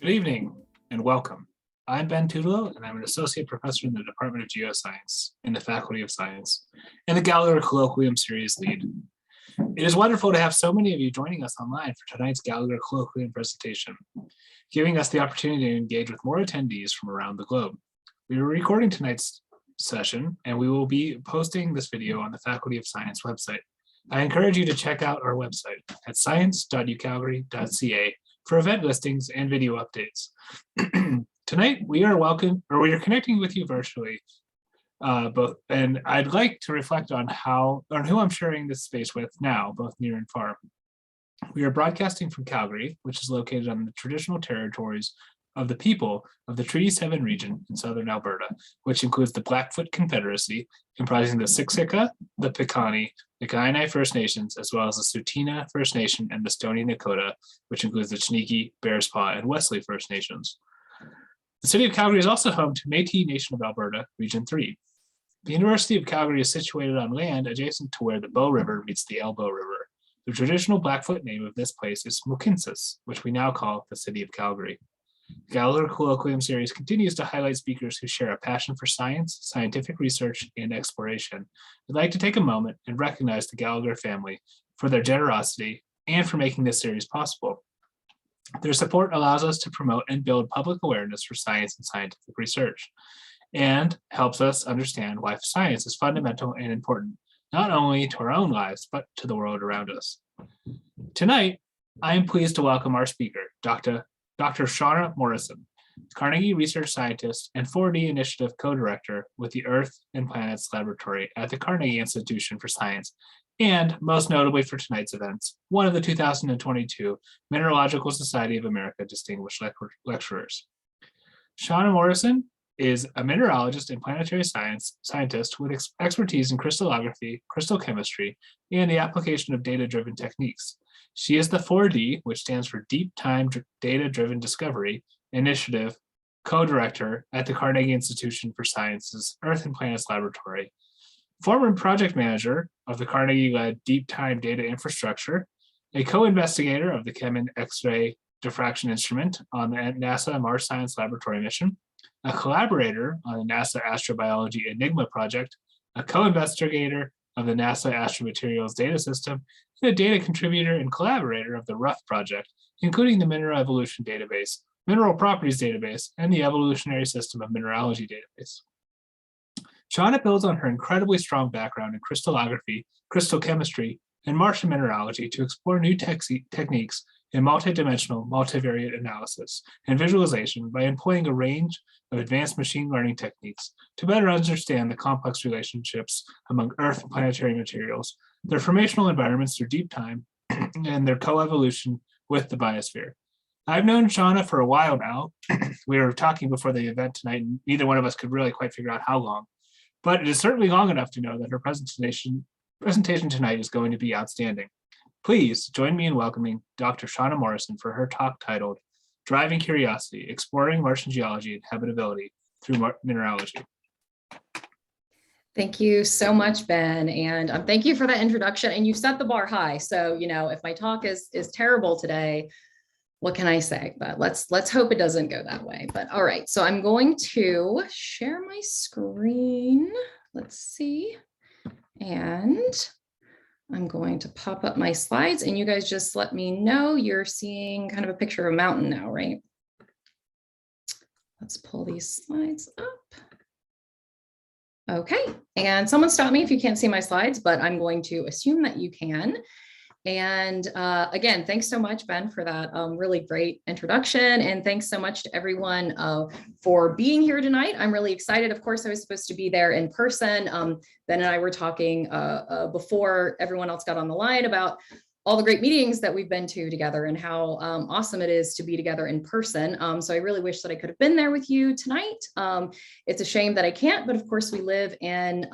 Good evening and welcome. I'm Ben Tudelo, and I'm an associate professor in the Department of Geoscience in the Faculty of Science and the Gallagher Colloquium series lead. It is wonderful to have so many of you joining us online for tonight's Gallagher Colloquium presentation, giving us the opportunity to engage with more attendees from around the globe. We are recording tonight's session, and we will be posting this video on the Faculty of Science website. I encourage you to check out our website at science.ucalgary.ca for event listings and video updates. Tonight, we are connecting with you virtually, and I'd like to reflect on who I'm sharing this space with now, both near and far. We are broadcasting from Calgary, which is located on the traditional territories of the people of the Treaty 7 region in southern Alberta, which includes the Blackfoot Confederacy, comprising the Siksika, the Piikani, the Kainai First Nations, as well as the Tsuut'ina First Nation and the Stoney Nakoda, which includes the Chiniki, Bearspaw, and Wesley First Nations. The city of Calgary is also home to Métis Nation of Alberta, Region 3. The University of Calgary is situated on land adjacent to where the Bow River meets the Elbow River. The traditional Blackfoot name of this place is Mohkinstsis, which we now call the City of Calgary. The Gallagher Colloquium series continues to highlight speakers who share a passion for science, scientific research, and exploration. I'd like to take a moment and recognize the Gallagher family for their generosity and for making this series possible. Their support allows us to promote and build public awareness for science and scientific research, and helps us understand why science is fundamental and important, not only to our own lives, but to the world around us. Tonight, I am pleased to welcome our speaker, Dr. Shauna Morrison, Carnegie Research Scientist and 4D Initiative Co-Director with the Earth and Planets Laboratory at the Carnegie Institution for Science, and most notably for tonight's events, one of the 2022 Mineralogical Society of America Distinguished Lecturers. Shauna Morrison is a mineralogist and planetary scientist with expertise in crystallography, crystal chemistry, and the application of data-driven techniques. She is the 4D, which stands for Deep Time Data-Driven Discovery Initiative, co-director at the Carnegie Institution for Science's Earth and Planets Laboratory, former project manager of the Carnegie-led Deep Time Data Infrastructure, a co-investigator of the CheMin X-ray diffraction instrument on the NASA Mars Science Laboratory mission, a collaborator on the NASA Astrobiology Enigma project, a co-investigator of the NASA Astromaterials Data System, and a data contributor and collaborator of the RUF project, including the Mineral Evolution Database, Mineral Properties Database, and the Evolutionary System of Mineralogy Database. Shauna builds on her incredibly strong background in crystallography, crystal chemistry, and Martian mineralogy to explore new techniques in multidimensional multivariate analysis and visualization by employing a range of advanced machine learning techniques to better understand the complex relationships among Earth and planetary materials, their formational environments through deep time, and their coevolution with the biosphere. I've known Shauna for a while now. We were talking before the event tonight, and neither one of us could really quite figure out how long, but it is certainly long enough to know that her presentation tonight is going to be outstanding. Please join me in welcoming Dr. Shauna Morrison for her talk titled Driving Curiosity, Exploring Martian Geology and Habitability Through Mineralogy. Thank you so much, Ben, and thank you for that introduction. And you set the bar high, so if my talk is terrible today, what can I say? But let's hope it doesn't go that way. But all right, so I'm going to share my screen. Let's see, and I'm going to pop up my slides, and you guys just let me know you're seeing kind of a picture of a mountain now, right? Let's pull these slides up. Okay, and someone stop me if you can't see my slides, but I'm going to assume that you can. And again, thanks so much, Ben, for that really great introduction. And thanks so much to everyone for being here tonight. I'm really excited. Of course, I was supposed to be there in person. Ben and I were talking before everyone else got on the line about all the great meetings that we've been to together and how awesome it is to be together in person. So I really wish that I could have been there with you tonight. It's a shame that I can't, but of course we live in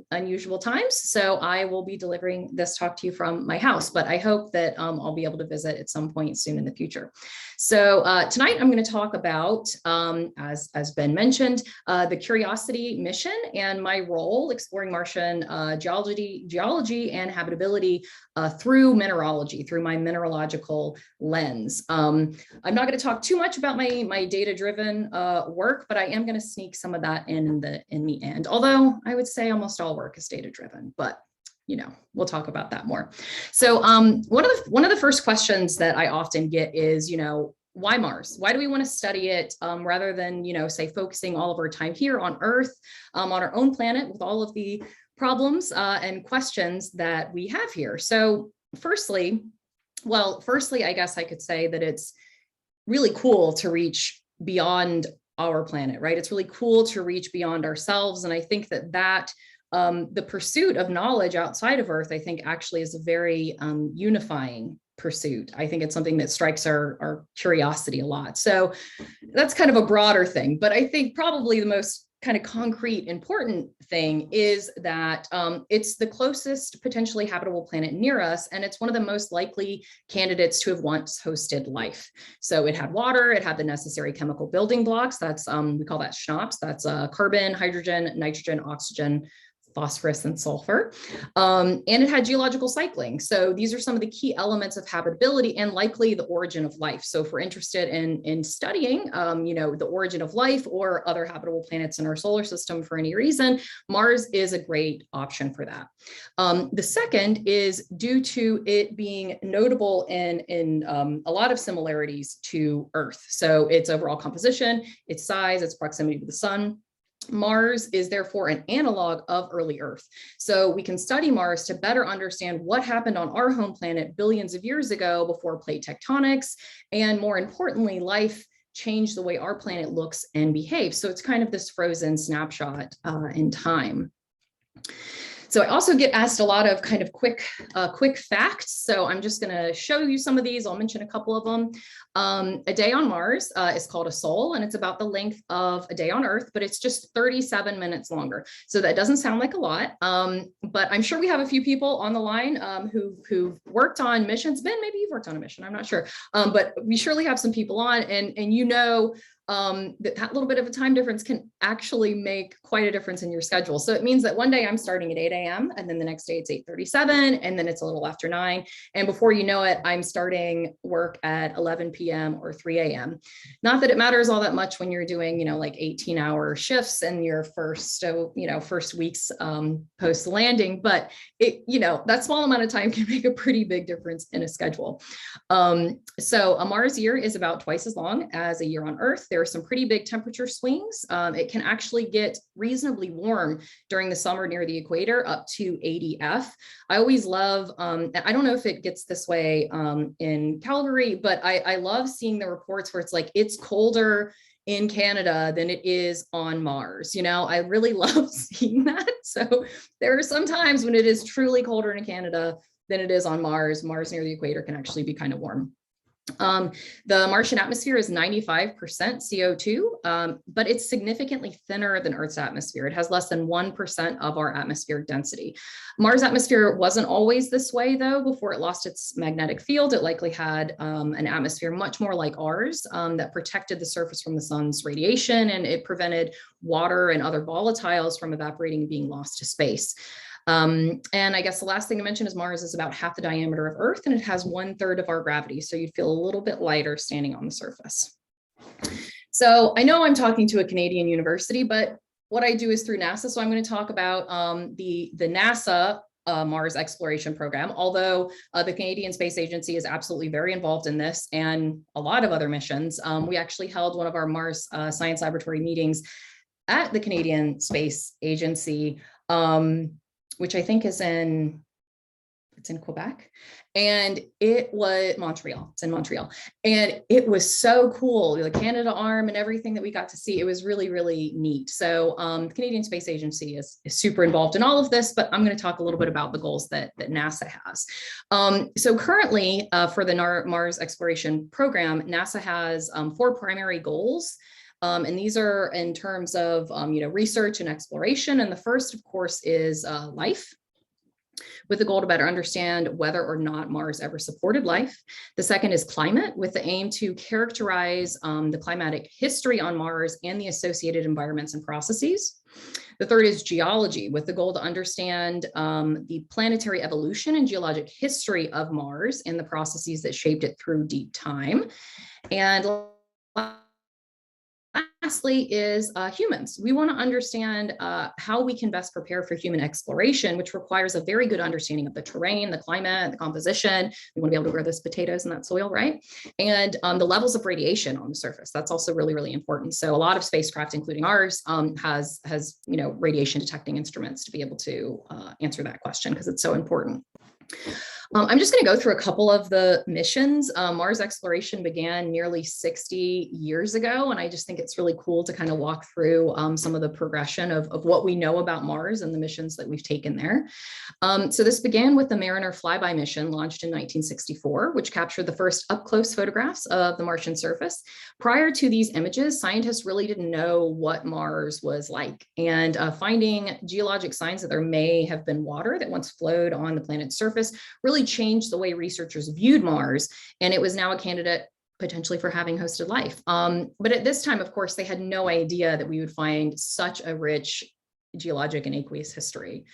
unusual times. So I will be delivering this talk to you from my house, but I hope that I'll be able to visit at some point soon in the future. So tonight I'm going to talk about, as Ben mentioned, the Curiosity mission and my role exploring Martian geology and habitability through mineralogy. mineralogy, through my mineralogical lens. I'm not going to talk too much about my data-driven work, but I am going to sneak some of that in the end. Although I would say almost all work is data-driven, but we'll talk about that more. So one of the first questions that I often get is, why Mars? Why do we want to study it rather than, say, focusing all of our time here on Earth, on our own planet with all of the problems and questions that we have here? So firstly, I guess I could say that it's really cool to reach beyond our planet, right? It's really cool to reach beyond ourselves. And I think that the pursuit of knowledge outside of Earth, I think actually is a very unifying pursuit. I think it's something that strikes our curiosity a lot. So that's kind of a broader thing, but I think probably the most kind of concrete, important thing is that it's the closest potentially habitable planet near us, and it's one of the most likely candidates to have once hosted life. So it had water, it had the necessary chemical building blocks. That's we call that SNOPs. That's carbon, hydrogen, nitrogen, oxygen, phosphorus, and sulfur. And it had geological cycling. So these are some of the key elements of habitability and likely the origin of life. So if we're interested in studying, the origin of life or other habitable planets in our solar system for any reason, Mars is a great option for that. The second is due to it being notable in a lot of similarities to Earth. So its overall composition, its size, its proximity to the sun. Mars is therefore an analog of early Earth. So we can study Mars to better understand what happened on our home planet billions of years ago before plate tectonics, and more importantly, life changed the way our planet looks and behaves. So it's kind of this frozen snapshot in time. So I also get asked a lot of kind of quick facts. So I'm just going to show you some of these. I'll mention a couple of them. A day on Mars is called a sol, and it's about the length of a day on Earth, but it's just 37 minutes longer. So that doesn't sound like a lot, but I'm sure we have a few people on the line who've worked on missions. Ben, maybe you've worked on a mission, I'm not sure, but we surely have some people on, and that little bit of a time difference can actually make quite a difference in your schedule. So it means that one day I'm starting at 8 a.m. and then the next day it's 8:37, and then it's a little after 9. And before you know it, I'm starting work at 11 p.m. or 3 a.m. Not that it matters all that much when you're doing, like 18-hour shifts in your first weeks post landing, but that small amount of time can make a pretty big difference in a schedule. So a Mars year is about twice as long as a year on Earth. There are some pretty big temperature swings. It can actually get reasonably warm during the summer near the equator, up to 80 F. I always love, I don't know if it gets this way in Calgary, but I love seeing the reports where it's like, it's colder in Canada than it is on Mars. I really love seeing that. So there are some times when it is truly colder in Canada than it is on Mars. Mars near the equator can actually be kind of warm. The Martian atmosphere is 95% CO2, but it's significantly thinner than Earth's atmosphere. It has less than 1% of our atmospheric density. Mars' atmosphere wasn't always this way, though. Before it lost its magnetic field, it likely had an atmosphere much more like ours that protected the surface from the sun's radiation, and it prevented water and other volatiles from evaporating and being lost to space. And I guess the last thing to mention is Mars is about half the diameter of Earth, and it has 1/3 of our gravity. So you'd feel a little bit lighter standing on the surface. So I know I'm talking to a Canadian university, but what I do is through NASA. So I'm going to talk about the NASA Mars exploration program, although the Canadian Space Agency is absolutely very involved in this and a lot of other missions. We actually held one of our Mars Science Laboratory meetings at the Canadian Space Agency, which I think is it's in Quebec, and it was Montreal. It's in Montreal, and it was so cool. The Canada arm and everything that we got to see, it was really, really neat. So the Canadian Space Agency is super involved in all of this, but I'm going to talk a little bit about the goals that NASA has. So currently for the Mars exploration program, NASA has 4 primary goals. And these are in terms of, research and exploration. And the first, of course, is life. with the goal to better understand whether or not Mars ever supported life. The second is climate, with the aim to characterize the climatic history on Mars and the associated environments and processes. The third is geology, with the goal to understand the planetary evolution and geologic history of Mars and the processes that shaped it through deep time. And lastly is humans. We want to understand how we can best prepare for human exploration, which requires a very good understanding of the terrain, the climate, the composition. We want to be able to grow those potatoes in that soil, right? And the levels of radiation on the surface. That's also really, really important. So a lot of spacecraft, including ours, has radiation detecting instruments to be able to answer that question, because it's so important. I'm just going to go through a couple of the missions. Mars exploration began nearly 60 years ago, and I just think it's really cool to kind of walk through some of the progression of what we know about Mars and the missions that we've taken there. So this began with the Mariner flyby mission launched in 1964, which captured the first up-close photographs of the Martian surface. Prior to these images, scientists really didn't know what Mars was like, and finding geologic signs that there may have been water that once flowed on the planet's surface really changed the way researchers viewed Mars, and it was now a candidate potentially for having hosted life. But at this time, of course, they had no idea that we would find such a rich geologic and aqueous history.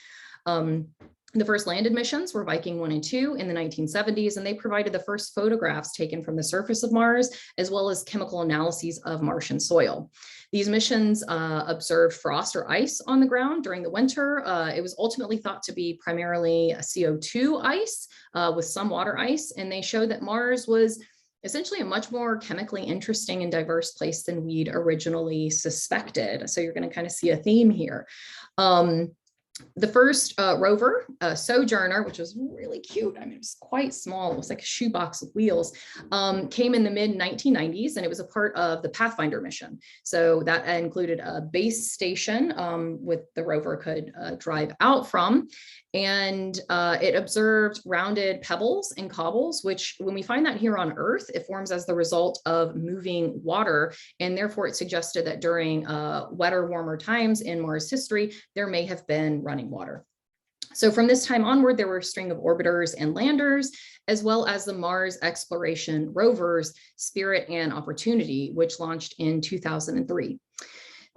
The first landed missions were Viking 1 and 2 in the 1970s, and they provided the first photographs taken from the surface of Mars, as well as chemical analyses of Martian soil. These missions observed frost or ice on the ground during the winter. It was ultimately thought to be primarily a CO2 ice with some water ice, and they showed that Mars was essentially a much more chemically interesting and diverse place than we'd originally suspected. So you're going to kind of see a theme here. The first rover, Sojourner, which was really cute. I mean, it was quite small. It was like a shoebox with wheels, came in the mid-1990s, and it was a part of the Pathfinder mission. So that included a base station with the rover could drive out from. And it observed rounded pebbles and cobbles, which when we find that here on Earth, it forms as the result of moving water. And therefore, it suggested that during wetter, warmer times in Mars history, there may have been running water. So from this time onward, there were a string of orbiters and landers, as well as the Mars exploration rovers, Spirit and Opportunity, which launched in 2003.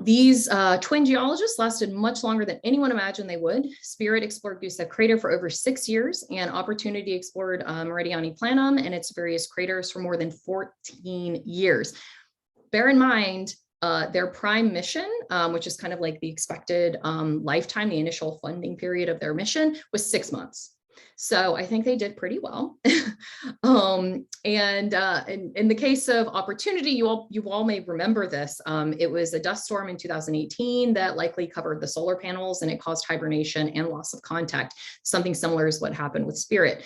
These twin geologists lasted much longer than anyone imagined they would. Spirit explored Gusev Crater for over 6 years, and Opportunity explored Meridiani Planum and its various craters for more than 14 years. Bear in mind, their prime mission, which is kind of like the expected lifetime, the initial funding period of their mission, was 6 months. So I think they did pretty well. And in the case of Opportunity, you all may remember this. It was a dust storm in 2018 that likely covered the solar panels, and it caused hibernation and loss of contact. Something similar is what happened with Spirit.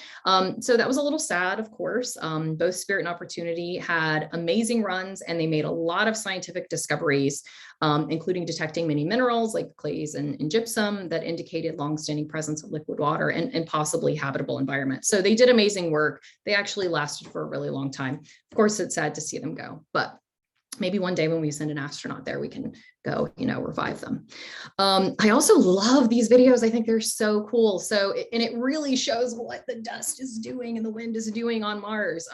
So that was a little sad, of course. Both Spirit and Opportunity had amazing runs, and they made a lot of scientific discoveries, including detecting many minerals like clays and gypsum that indicated longstanding presence of liquid water and possibly habitable environment. So they did amazing work. They actually lasted for a really long time. Of course, it's sad to see them go, but maybe one day when we send an astronaut there, we can go, revive them. I also love these videos. I think they're so cool. So, and it really shows what the dust is doing and the wind is doing on Mars.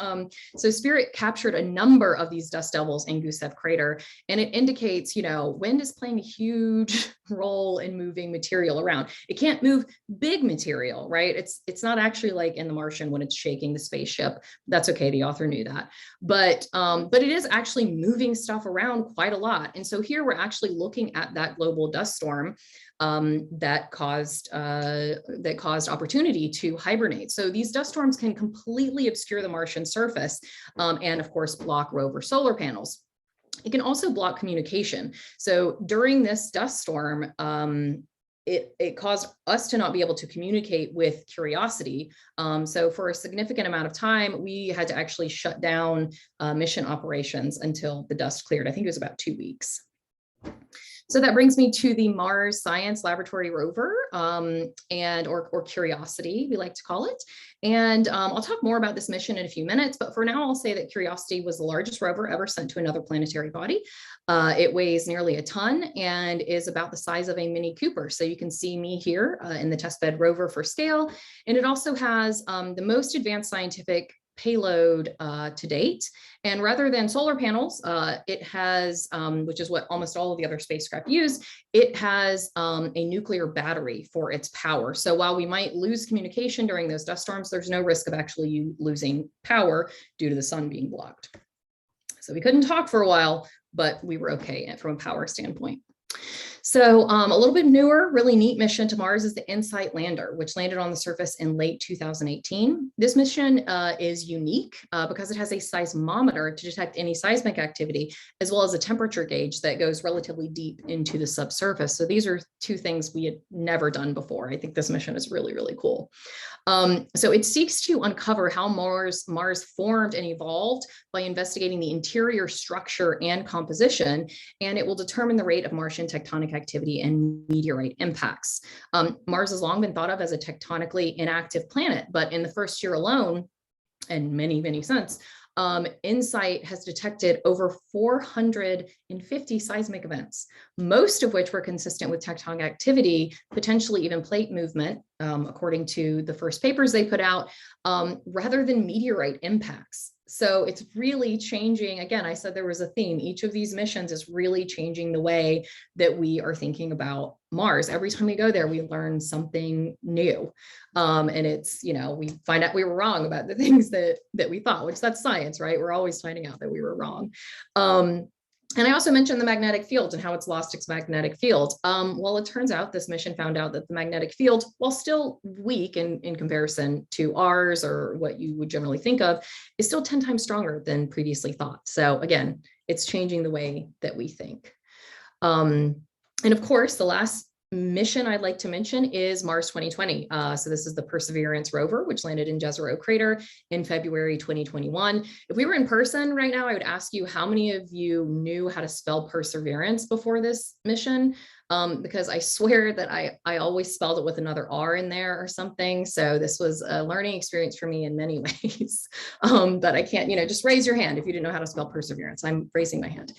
So Spirit captured a number of these dust devils in Gusev Crater, and it indicates, wind is playing a huge role in moving material around. It can't move big material, right? It's not actually like in the Martian when it's shaking the spaceship. That's okay. The author knew that, but it is actually moving stuff around quite a lot. And so here we're actually looking at that global dust storm that caused Opportunity to hibernate. So these dust storms can completely obscure the Martian surface and of course block rover solar panels. It can also block communication. So during this dust storm, it caused us to not be able to communicate with Curiosity. So for a significant amount of time, we had to actually shut down mission operations until the dust cleared. I think it was about 2 weeks. So that brings me to the Mars Science Laboratory rover, or Curiosity, we like to call it. And I'll talk more about this mission in a few minutes, but for now, I'll say that Curiosity was the largest rover ever sent to another planetary body. It weighs nearly a ton and is about the size of a Mini Cooper. So you can see me here in the testbed rover for scale. And it also has the most advanced scientific payload to date. And rather than solar panels, it has, which is what almost all of the other spacecraft use, it has a nuclear battery for its power. So while we might lose communication during those dust storms, there's no risk of actually you losing power due to the sun being blocked. So we couldn't talk for a while, but we were okay from a power standpoint. So a little bit newer, really neat mission to Mars is the InSight lander, which landed on the surface in late 2018. This mission is unique because it has a seismometer to detect any seismic activity, as well as a temperature gauge that goes relatively deep into the subsurface. So these are two things we had never done before. I think this mission is really, really cool. So it seeks to uncover how Mars formed and evolved by investigating the interior structure and composition, and it will determine the rate of Martian tectonic activity and meteorite impacts. Mars has long been thought of as a tectonically inactive planet, but in the first year alone, and many, many since, InSight has detected over 450 seismic events, most of which were consistent with tectonic activity, potentially even plate movement, according to the first papers they put out, rather than meteorite impacts. So it's really changing. Again, I said there was a theme. Each of these missions is really changing the way that we are thinking about Mars. Every time we go there, we learn something new. And it's, we find out we were wrong about the things that we thought, which that's science, right? We're always finding out that we were wrong. And I also mentioned the magnetic field and how it's lost its magnetic field. Well, it turns out this mission found out that the magnetic field, while still weak in comparison to ours or what you would generally think of, is still 10 times stronger than previously thought. So again, it's changing the way that we think. And of course, the last mission I'd like to mention is Mars 2020. So this is the Perseverance rover, which landed in Jezero Crater in February 2021. If we were in person right now, I would ask you how many of you knew how to spell Perseverance before this mission, because I swear that I always spelled it with another R in there or something. So this was a learning experience for me in many ways. But I can't, just raise your hand if you didn't know how to spell Perseverance. I'm raising my hand.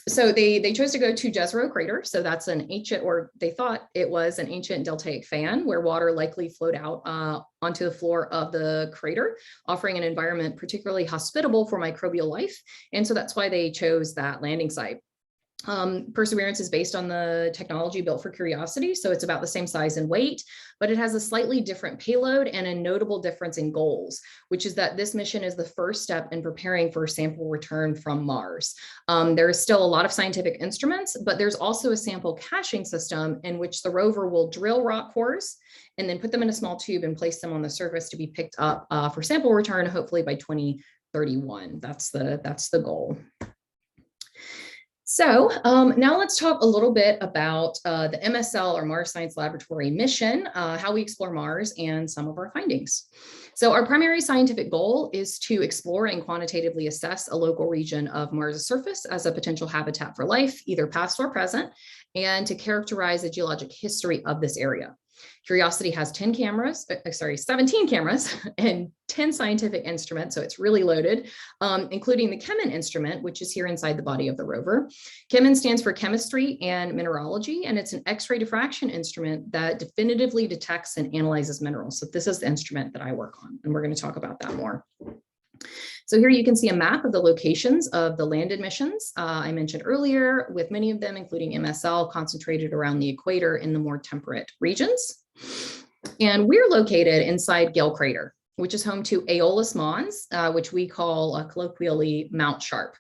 So they chose to go to Jezero Crater. So that's an ancient, or they thought it was an ancient deltaic fan where water likely flowed out onto the floor of the crater, offering an environment particularly hospitable for microbial life. And so that's why they chose that landing site. Perseverance is based on the technology built for Curiosity, so it's about the same size and weight, but it has a slightly different payload and a notable difference in goals, which is that this mission is the first step in preparing for a sample return from Mars. There is still a lot of scientific instruments, but there's also a sample caching system in which the rover will drill rock cores and then put them in a small tube and place them on the surface to be picked up for sample return, hopefully by 2031. That's the goal. So now let's talk a little bit about the MSL, or Mars Science Laboratory mission, how we explore Mars and some of our findings. So our primary scientific goal is to explore and quantitatively assess a local region of Mars' surface as a potential habitat for life, either past or present, and to characterize the geologic history of this area. Curiosity has 17 cameras and 10 scientific instruments, so it's really loaded, including the CheMin instrument, which is here inside the body of the rover. CheMin stands for chemistry and mineralogy, and it's an X-ray diffraction instrument that definitively detects and analyzes minerals. So this is the instrument that I work on, and we're going to talk about that more. So here you can see a map of the locations of the landed missions I mentioned earlier, with many of them, including MSL, concentrated around the equator in the more temperate regions. And we're located inside Gale Crater, which is home to Aeolus Mons, which we call colloquially Mount Sharp.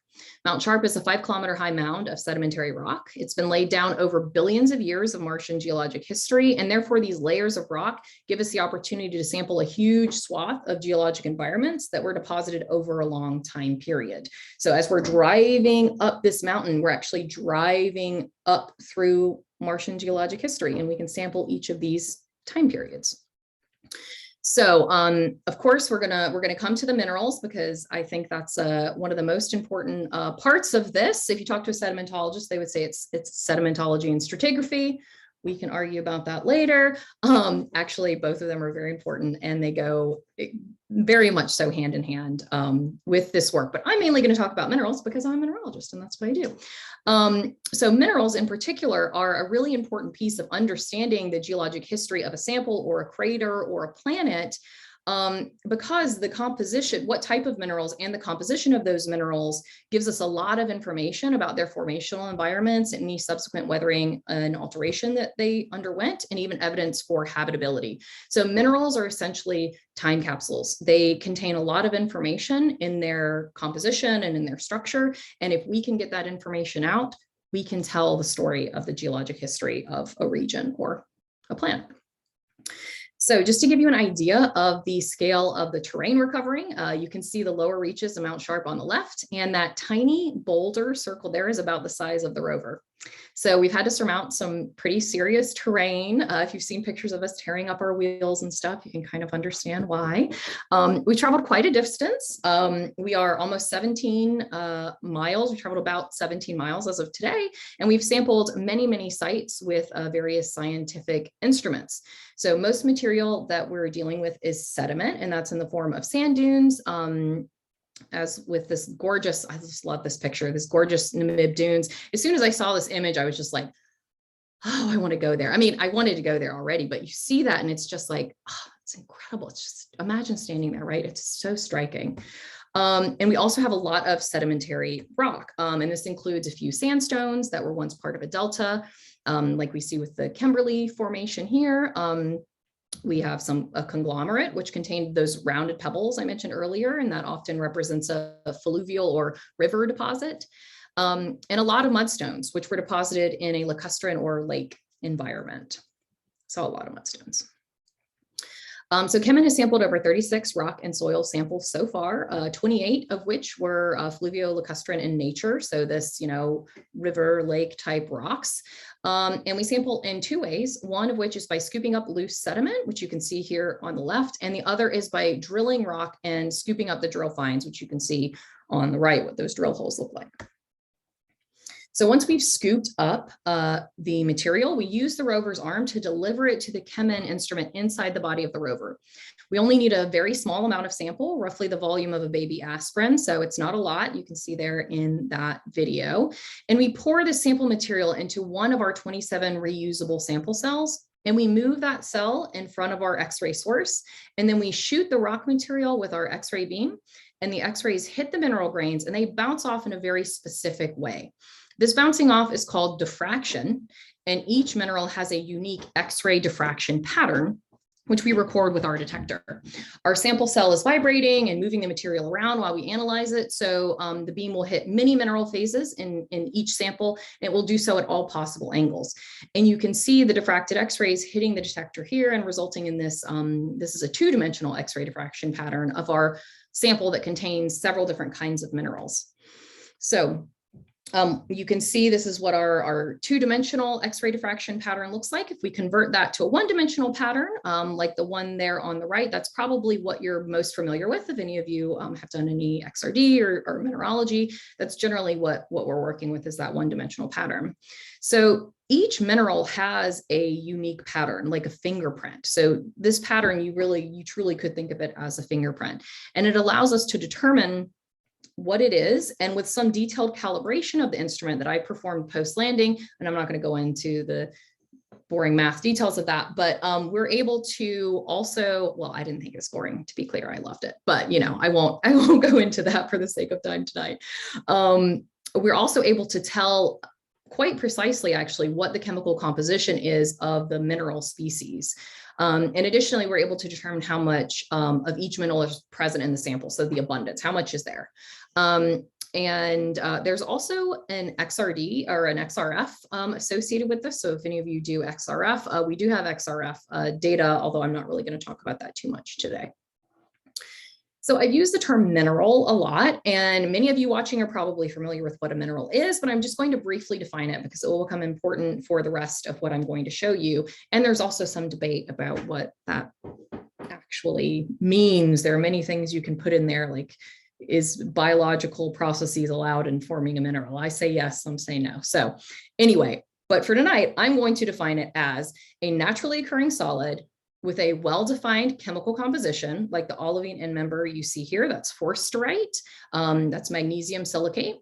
Mount Sharp is a 5-kilometer high mound of sedimentary rock. It's been laid down over billions of years of Martian geologic history, and therefore these layers of rock give us the opportunity to sample a huge swath of geologic environments that were deposited over a long time period. So as we're driving up this mountain, we're actually driving up through Martian geologic history, and we can sample each of these time periods. So, of course, we're gonna come to the minerals because I think that's one of the most important parts of this. If you talk to a sedimentologist, they would say it's sedimentology and stratigraphy. We can argue about that later. Actually, both of them are very important, and they go very much so hand in hand with this work. But I'm mainly going to talk about minerals because I'm a mineralogist, and that's what I do. So minerals in particular are a really important piece of understanding the geologic history of a sample or a crater or a planet. Because the composition, what type of minerals and the composition of those minerals gives us a lot of information about their formational environments and any subsequent weathering and alteration that they underwent, and even evidence for habitability. So minerals are essentially time capsules. They contain a lot of information in their composition and in their structure. And if we can get that information out, we can tell the story of the geologic history of a region or a planet. So just to give you an idea of the scale of the terrain we're covering, you can see the lower reaches of Mount Sharp on the left, and that tiny boulder circle there is about the size of the rover. So we've had to surmount some pretty serious terrain. If you've seen pictures of us tearing up our wheels and stuff, you can kind of understand why. We traveled quite a distance. We are almost 17 miles. We traveled about 17 miles as of today, and we've sampled many, many sites with various scientific instruments. So most material that we're dealing with is sediment, and that's in the form of sand dunes. As with this gorgeous, I just love this picture, this gorgeous Namib dunes. As soon as I saw this image, I was just like, oh, I want to go there. I mean, I wanted to go there already, but you see that and it's just like, oh, it's incredible. It's just, imagine standing there, right? It's so striking. And we also have a lot of sedimentary rock. And this includes a few sandstones that were once part of a delta, like we see with the Kimberley formation here. We have a conglomerate, which contained those rounded pebbles I mentioned earlier, and that often represents a fluvial or river deposit, and a lot of mudstones, which were deposited in a lacustrine or lake environment. So a lot of mudstones. So CheMin has sampled over 36 rock and soil samples so far, 28 of which were fluvio-lacustrine in nature. So this, river, lake type rocks. And we sample in two ways, one of which is by scooping up loose sediment, which you can see here on the left, and the other is by drilling rock and scooping up the drill finds, which you can see on the right, what those drill holes look like. So once we've scooped up the material, we use the rover's arm to deliver it to the CheMin instrument inside the body of the rover. We only need a very small amount of sample, roughly the volume of a baby aspirin. So it's not a lot, you can see there in that video. And we pour the sample material into one of our 27 reusable sample cells. And we move that cell in front of our X-ray source. And then we shoot the rock material with our X-ray beam. And the X-rays hit the mineral grains and they bounce off in a very specific way. This bouncing off is called diffraction, and each mineral has a unique X-ray diffraction pattern, which we record with our detector. Our sample cell is vibrating and moving the material around while we analyze it. So the beam will hit many mineral phases in each sample, and it will do so at all possible angles. And you can see the diffracted X-rays hitting the detector here and resulting in this, this is a two-dimensional X-ray diffraction pattern of our sample that contains several different kinds of minerals. So you can see this is what our two-dimensional X-ray diffraction pattern looks like. If we convert that to a one-dimensional pattern, like the one there on the right, that's probably what you're most familiar with. If any of you have done any XRD or mineralogy, that's generally what we're working with, is that one-dimensional pattern. So each mineral has a unique pattern, like a fingerprint. So this pattern, you truly could think of it as a fingerprint, and it allows us to determine what it is, and with some detailed calibration of the instrument that I performed post-landing, and I'm not going to go into the boring math details of that, but we're able to also, well, I didn't think it was boring, to be clear, I loved it, but I won't go into that for the sake of time tonight. We're also able to tell quite precisely, actually, what the chemical composition is of the mineral species. And additionally, we're able to determine how much of each mineral is present in the sample. So the abundance, how much is there? And there's also an XRD or an XRF associated with this. So if any of you do XRF, we do have XRF data, although I'm not really going to talk about that too much today. So I've used the term mineral a lot, and many of you watching are probably familiar with what a mineral is, but I'm just going to briefly define it because it will become important for the rest of what I'm going to show you. And there's also some debate about what that actually means. There are many things you can put in there, like, is biological processes allowed in forming a mineral? I say yes, some say no. So anyway, but for tonight, I'm going to define it as a naturally occurring solid with a well-defined chemical composition, like the olivine end member you see here, that's forsterite, that's magnesium silicate,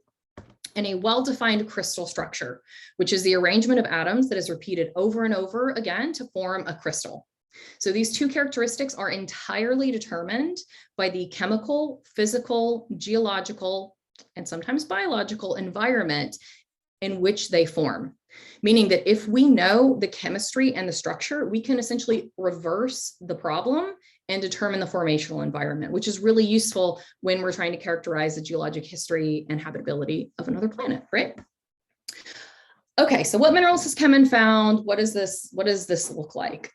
and a well-defined crystal structure, which is the arrangement of atoms that is repeated over and over again to form a crystal. So these two characteristics are entirely determined by the chemical, physical, geological, and sometimes biological environment in which they form. Meaning that if we know the chemistry and the structure, we can essentially reverse the problem and determine the formational environment, which is really useful when we're trying to characterize the geologic history and habitability of another planet, right? Okay, so what minerals has CheMin found? What does this look like?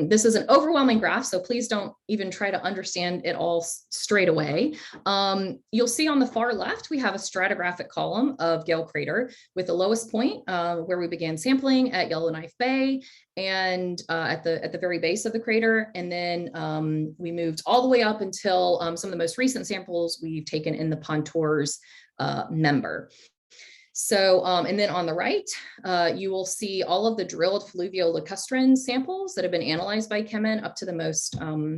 This is an overwhelming graph, so please don't even try to understand it all straight away. You'll see on the far left, we have a stratigraphic column of Gale crater with the lowest point where we began sampling at Yellowknife Bay and at the very base of the crater. And then we moved all the way up until some of the most recent samples we've taken in the Pontours member. So, and then on the right, you will see all of the drilled fluvio-lacustrine samples that have been analyzed by CheMin up to the most,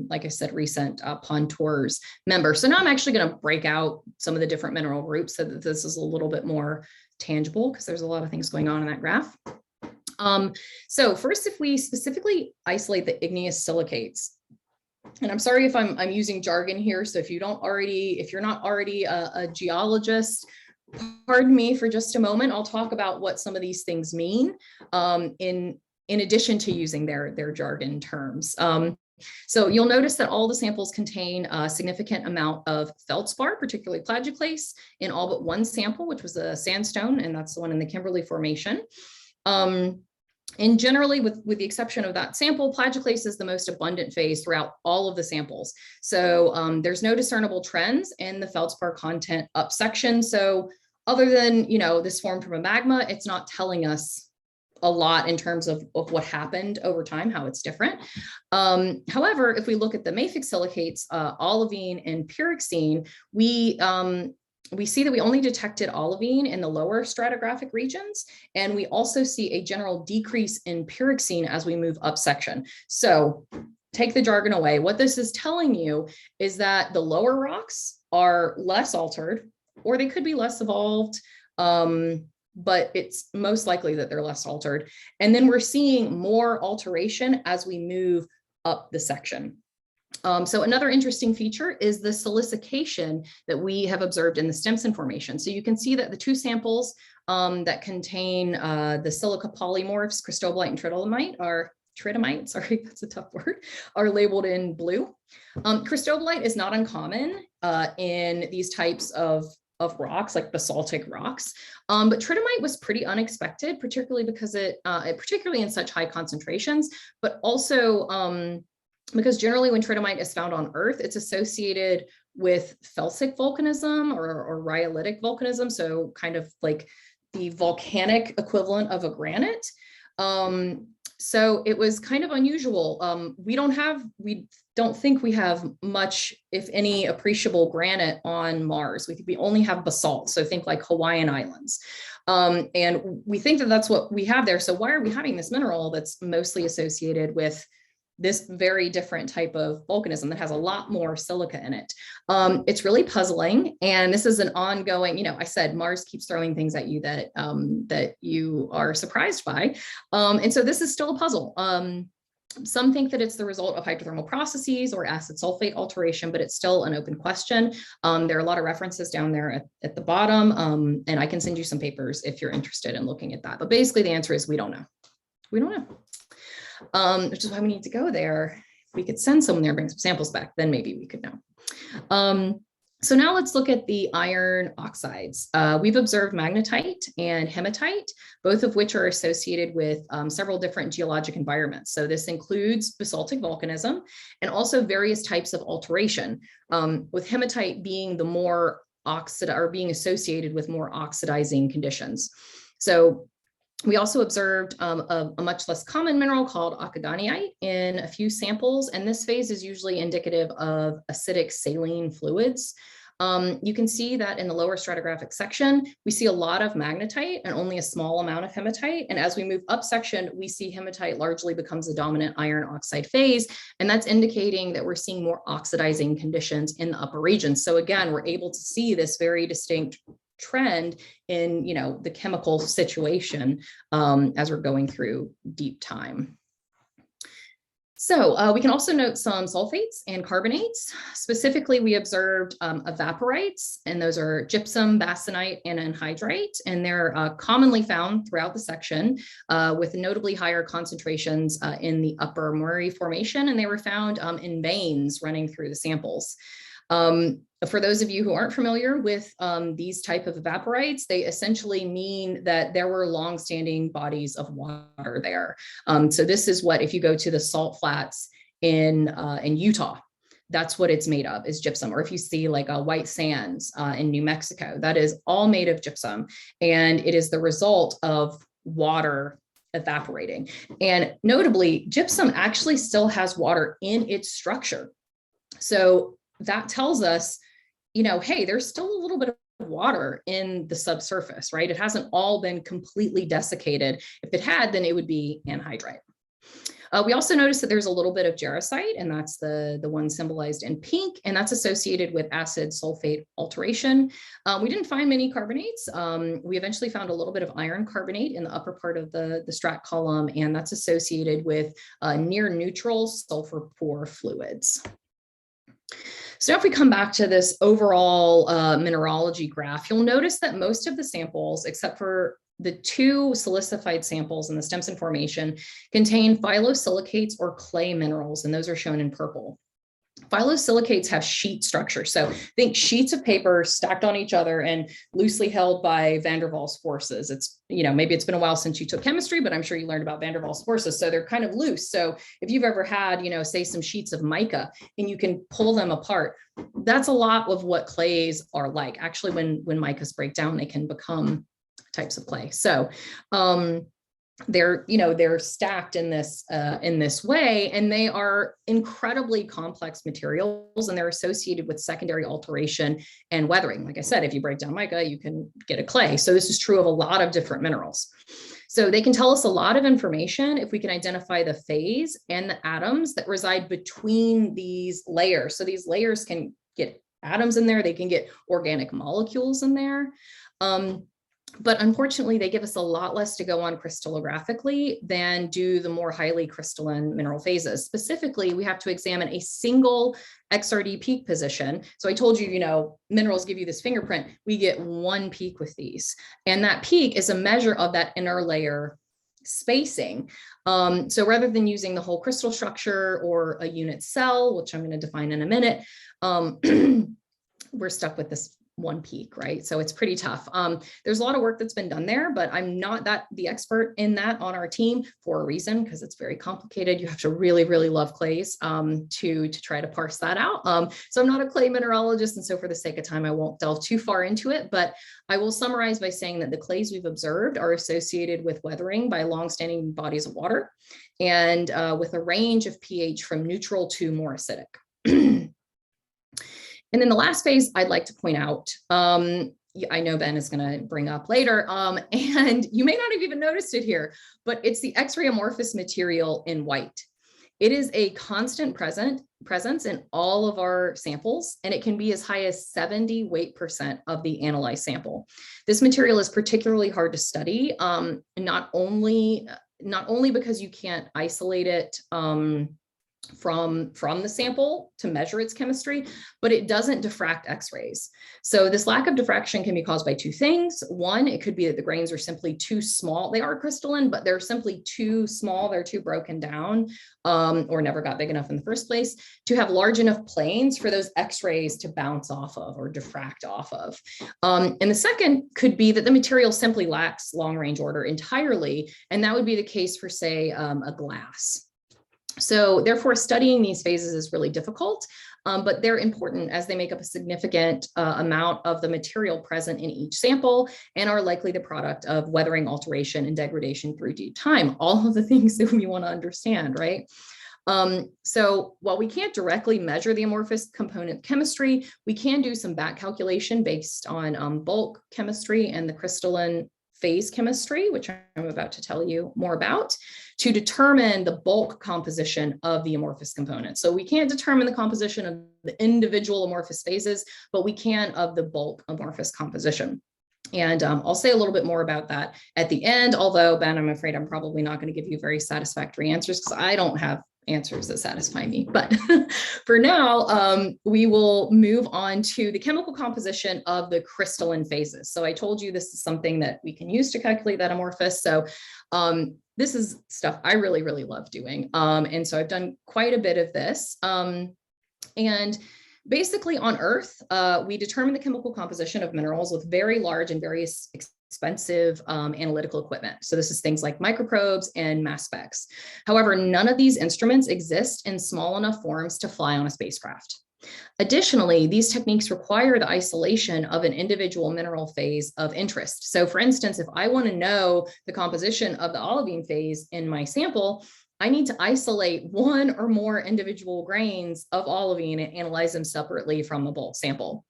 like I said, recent Pontours member. So now I'm actually going to break out some of the different mineral groups so that this is a little bit more tangible, because there's a lot of things going on in that graph. So first, if we specifically isolate the igneous silicates, and I'm sorry if I'm using jargon here. So if you're not already a geologist, pardon me for just a moment. I'll talk about what some of these things mean in addition to using their jargon terms. So you'll notice that all the samples contain a significant amount of feldspar, particularly plagioclase, in all but one sample, which was a sandstone, and that's the one in the Kimberley Formation. And generally, with the exception of that sample, plagioclase is the most abundant phase throughout all of the samples. So there's no discernible trends in the feldspar content up section. So other than, this formed from a magma, it's not telling us a lot in terms of what happened over time, how it's different. However, if we look at the mafic silicates, olivine and pyroxene, we see that we only detected olivine in the lower stratigraphic regions, and we also see a general decrease in pyroxene as we move up section. So take the jargon away. What this is telling you is that the lower rocks are less altered, or they could be less evolved, but it's most likely that they're less altered. And then we're seeing more alteration as we move up the section. So another interesting feature is the silicification that we have observed in the Stimson Formation. So you can see that the two samples that contain the silica polymorphs, cristobalite and tridymite, sorry, that's a tough word, are labeled in blue. Cristobalite is not uncommon in these types of rocks, like basaltic rocks. But tridymite was pretty unexpected, particularly because particularly in such high concentrations, but also because generally when tridymite is found on Earth, it's associated with felsic volcanism or rhyolitic volcanism. So kind of like the volcanic equivalent of a granite. So it was kind of unusual. We don't think we have much, if any, appreciable granite on Mars. We only have basalt. So think like Hawaiian Islands. And we think that that's what we have there. So why are we having this mineral that's mostly associated with this very different type of volcanism that has a lot more silica in it? It's really puzzling. And this is an ongoing, I said Mars keeps throwing things at you that, that you are surprised by. And so this is still a puzzle. Some think that it's the result of hydrothermal processes or acid sulfate alteration, but it's still an open question. There are a lot of references down there at the bottom, and I can send you some papers if you're interested in looking at that. But basically the answer is we don't know. We don't know. Which is why we need to go there. If we could send someone there and bring some samples back, then maybe we could know. So now let's look at the iron oxides. We've observed magnetite and hematite, both of which are associated with several different geologic environments. So this includes basaltic volcanism and also various types of alteration, with hematite being the more being associated with more oxidizing conditions. So We also observed a much less common mineral called akadonite in a few samples, and this phase is usually indicative of acidic saline fluids. You can see that in the lower stratigraphic section, we see a lot of magnetite and only a small amount of hematite. And as we move up section, we see hematite largely becomes the dominant iron oxide phase. And that's indicating that we're seeing more oxidizing conditions in the upper regions. So again, we're able to see this very distinct trend in, the chemical situation as we're going through deep time. So we can also note some sulfates and carbonates. Specifically, we observed evaporites, and those are gypsum, basanite, and anhydrite, and they're commonly found throughout the section with notably higher concentrations in the upper Murray Formation, and they were found in veins running through the samples. For those of you who aren't familiar with these type of evaporites, they essentially mean that there were longstanding bodies of water there. So this is what, if you go to the salt flats in Utah, that's what it's made of, is gypsum. Or if you see like a white sands in New Mexico, that is all made of gypsum. And it is the result of water evaporating. And notably, gypsum actually still has water in its structure. So that tells us, hey, there's still a little bit of water in the subsurface, right? It hasn't all been completely desiccated. If it had, then it would be anhydrite. We also noticed that there's a little bit of jarosite, and that's the one symbolized in pink, and that's associated with acid sulfate alteration. We didn't find many carbonates. We eventually found a little bit of iron carbonate in the upper part of the strat column, and that's associated with near neutral sulfur poor fluids. So if we come back to this overall mineralogy graph, you'll notice that most of the samples, except for the two silicified samples in the Stimson Formation, contain phyllosilicates or clay minerals, and those are shown in purple. Phyllosilicates have sheet structure. So think sheets of paper stacked on each other and loosely held by van der Waals forces. It's, maybe it's been a while since you took chemistry, but I'm sure you learned about van der Waals forces. So they're kind of loose. So if you've ever had, say some sheets of mica and you can pull them apart, that's a lot of what clays are like. Actually, when micas break down, they can become types of clay. So, they're stacked in this way, and they are incredibly complex materials, and they're associated with secondary alteration and weathering. Like I said, if you break down mica, you can get a clay. So this is true of a lot of different minerals. So they can tell us a lot of information if we can identify the phase and the atoms that reside between these layers. So these layers can get atoms in there, they can get organic molecules in there. But unfortunately, they give us a lot less to go on crystallographically than do the more highly crystalline mineral phases. Specifically, we have to examine a single XRD peak position. So I told you, minerals give you this fingerprint. We get one peak with these. And that peak is a measure of that inner layer spacing. So rather than using the whole crystal structure or a unit cell, which I'm going to define in a minute, we're stuck with this one peak, right? So it's pretty tough. There's a lot of work that's been done there, but I'm not the expert in that on our team for a reason, because it's very complicated. You have to really, really love clays to try to parse that out. So I'm not a clay mineralogist, and so for the sake of time, I won't delve too far into it, but I will summarize by saying that the clays we've observed are associated with weathering by longstanding bodies of water, and with a range of pH from neutral to more acidic. And then the last phase I'd like to point out, I know Ben is going to bring up later, and you may not have even noticed it here, but it's the X-ray amorphous material in white. It is a constant presence in all of our samples, and it can be as high as 70 weight% of the analyzed sample. This material is particularly hard to study, not only because you can't isolate it from the sample to measure its chemistry, but it doesn't diffract X-rays. So this lack of diffraction can be caused by two things. One, it could be that the grains are simply too small. They are crystalline, but they're simply too small. They're too broken down, or never got big enough in the first place to have large enough planes for those X-rays to bounce off of or diffract off of. And the second could be that the material simply lacks long range order entirely. And that would be the case for, say, a glass. So therefore, studying these phases is really difficult, but they're important as they make up a significant amount of the material present in each sample and are likely the product of weathering, alteration, and degradation through deep time. All of the things that we want to understand, right? So while we can't directly measure the amorphous component chemistry, we can do some back calculation based on bulk chemistry and the crystalline phase chemistry, which I'm about to tell you more about, to determine the bulk composition of the amorphous component. So we can't determine the composition of the individual amorphous phases, but we can of the bulk amorphous composition. And I'll say a little bit more about that at the end, although Ben, I'm afraid I'm probably not going to give you very satisfactory answers because I don't have answers that satisfy me. But for now, we will move on to the chemical composition of the crystalline phases. So I told you this is something that we can use to calculate that amorphous. So this is stuff I really, really love doing. And so I've done quite a bit of this. And basically on Earth, we determine the chemical composition of minerals with very large and various expensive analytical equipment. So this is things like microprobes and mass specs. However, none of these instruments exist in small enough forms to fly on a spacecraft. Additionally, these techniques require the isolation of an individual mineral phase of interest. So for instance, if I want to know the composition of the olivine phase in my sample, I need to isolate one or more individual grains of olivine and analyze them separately from the bulk sample.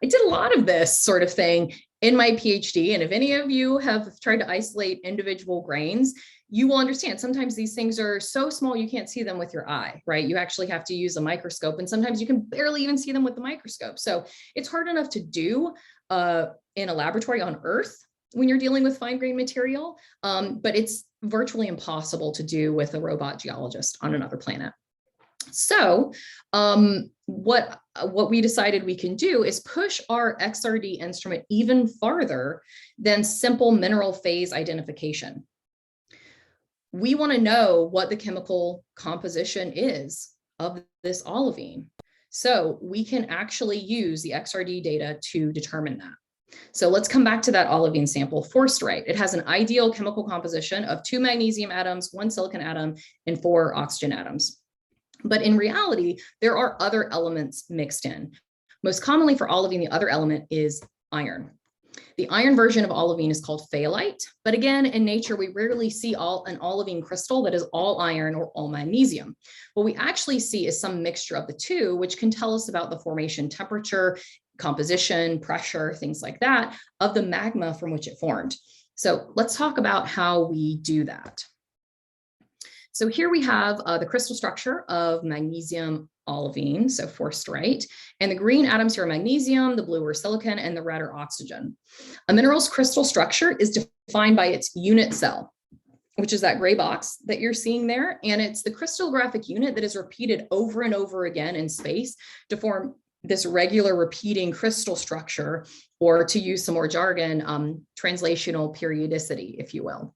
I did a lot of this sort of thing in my PhD. And if any of you have tried to isolate individual grains, you will understand sometimes these things are so small you can't see them with your eye, right? You actually have to use a microscope, and sometimes you can barely even see them with the microscope. So it's hard enough to do in a laboratory on Earth when you're dealing with fine-grained material, but it's virtually impossible to do with a robot geologist on another planet. So what we decided we can do is push our XRD instrument even farther than simple mineral phase identification. We want to know what the chemical composition is of this olivine. So we can actually use the XRD data to determine that. So let's come back to that olivine sample, forsterite. It has an ideal chemical composition of 2 magnesium atoms, 1 silicon atom, and 4 oxygen atoms. But in reality, there are other elements mixed in. Most commonly for olivine, the other element is iron. The iron version of olivine is called phthalate, but again, in nature, we rarely see an olivine crystal that is all iron or all magnesium. What we actually see is some mixture of the two, which can tell us about the formation temperature, composition, pressure, things like that, of the magma from which it formed. So let's talk about how we do that. So here we have the crystal structure of magnesium olivine, so forsterite, and the green atoms here are magnesium, the blue are silicon, and the red are oxygen. A mineral's crystal structure is defined by its unit cell, which is that gray box that you're seeing there, and it's the crystallographic unit that is repeated over and over again in space to form this regular repeating crystal structure, or to use some more jargon, translational periodicity, if you will.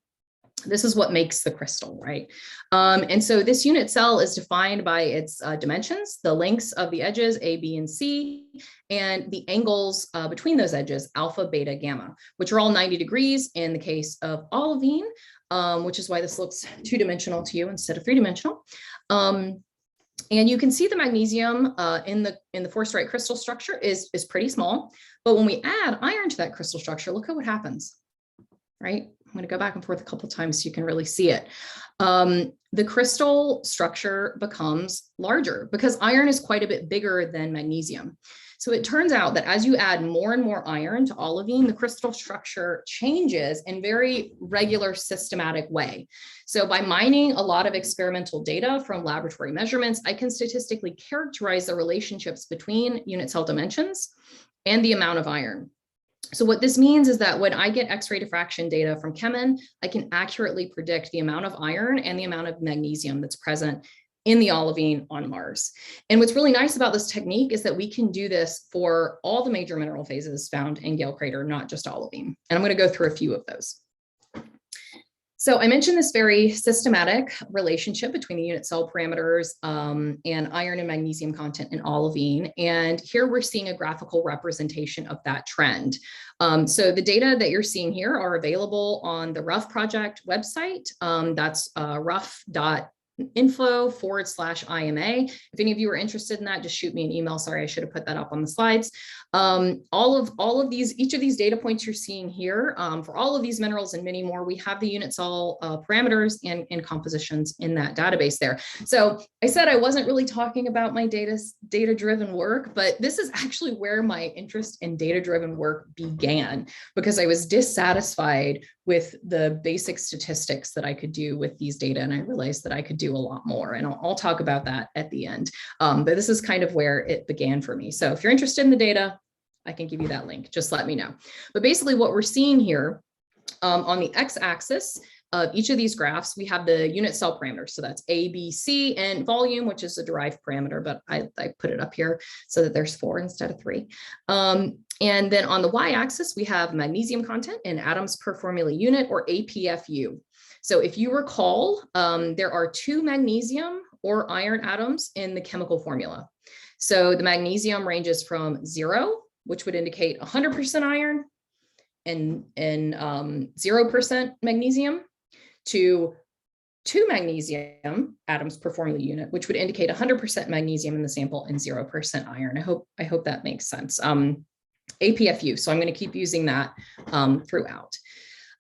This is what makes the crystal, right? And so this unit cell is defined by its dimensions, the lengths of the edges, A, B, and C, and the angles between those edges, alpha, beta, gamma, which are all 90 degrees in the case of olivine, which is why this looks two-dimensional to you instead of three-dimensional. And you can see the magnesium in the forsterite crystal structure is pretty small, but when we add iron to that crystal structure, look at what happens, right? I'm going to go back and forth a couple of times so you can really see it. The crystal structure becomes larger because iron is quite a bit bigger than magnesium. So it turns out that as you add more and more iron to olivine, the crystal structure changes in very regular systematic way. So by mining a lot of experimental data from laboratory measurements, I can statistically characterize the relationships between unit cell dimensions and the amount of iron. So what this means is that when I get X-ray diffraction data from CheMin, I can accurately predict the amount of iron and the amount of magnesium that's present in the olivine on Mars. And what's really nice about this technique is that we can do this for all the major mineral phases found in Gale crater, not just olivine. And I'm going to go through a few of those. So I mentioned this very systematic relationship between the unit cell parameters and iron and magnesium content in olivine. And here we're seeing a graphical representation of that trend. So the data that you're seeing here are available on the RUF project website. That's rough.int. info/IMA. If any of you are interested in that, just shoot me an email. Sorry, I should have put that up on the slides. All of these, each of these data points you're seeing here, for all of these minerals and many more, we have the unit cell parameters and compositions in that database there. So I said I wasn't really talking about my data-driven work, but this is actually where my interest in data-driven work began, because I was dissatisfied with the basic statistics that I could do with these data. And I realized that I could do a lot more. And I'll talk about that at the end. But this is kind of where it began for me. So if you're interested in the data, I can give you that link. Just let me know. But basically what we're seeing here on the x-axis of each of these graphs, we have the unit cell parameters. So that's A, B, C, and volume, which is a derived parameter, but I put it up here so that there's 4 instead of 3. And then on the y-axis, we have magnesium content in atoms per formula unit, or APFU. So if you recall, there are 2 magnesium or iron atoms in the chemical formula. So the magnesium ranges from 0, which would indicate 100% iron, and 0% magnesium, to 2 magnesium atoms per formula unit, which would indicate 100% magnesium in the sample and 0% iron. I hope that makes sense. APFU, so I'm going to keep using that throughout.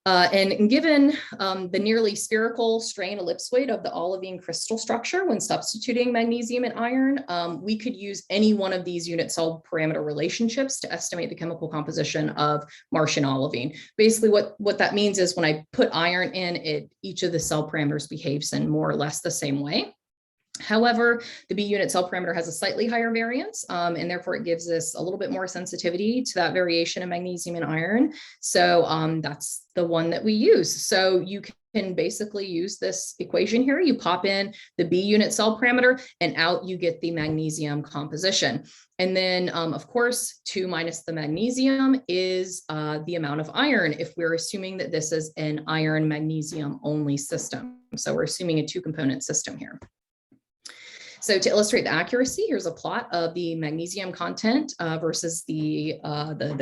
And given the nearly spherical strain ellipsoid of the olivine crystal structure when substituting magnesium and iron, we could use any one of these unit cell parameter relationships to estimate the chemical composition of Martian olivine. Basically, what that means is when I put iron in, each of the cell parameters behaves in more or less the same way. However, the B unit cell parameter has a slightly higher variance, and therefore it gives us a little bit more sensitivity to that variation in magnesium and iron. So that's the one that we use. So you can basically use this equation here. You pop in the B unit cell parameter and out you get the magnesium composition. And then, of course, 2 minus the magnesium is the amount of iron, if we're assuming that this is an iron magnesium only system. So we're assuming a 2-component system here. So to illustrate the accuracy, here's a plot of the magnesium content versus the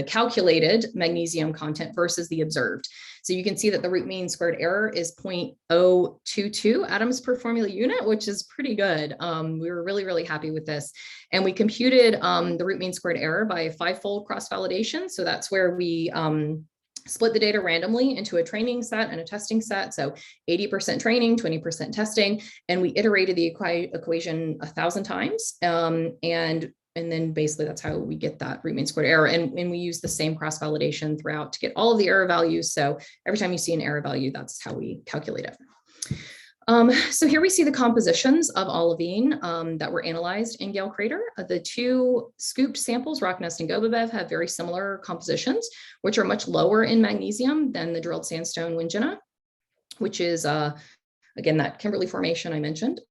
calculated magnesium content versus the observed. So you can see that the root mean squared error is 0.022 atoms per formula unit, which is pretty good. We were really, really happy with this. And we computed the root mean squared error by a 5-fold cross-validation. So that's where we split the data randomly into a training set and a testing set. So 80% training, 20% testing. And we iterated the equation 1,000 times. And then basically that's how we get that root mean squared error. And we use the same cross-validation throughout to get all of the error values. So every time you see an error value, that's how we calculate it. So here we see the compositions of olivine that were analyzed in Gale crater. The 2 scooped samples, Rocknest and Gobabev, have very similar compositions, which are much lower in magnesium than the drilled sandstone Wingina, which is, again, that Kimberley formation I mentioned.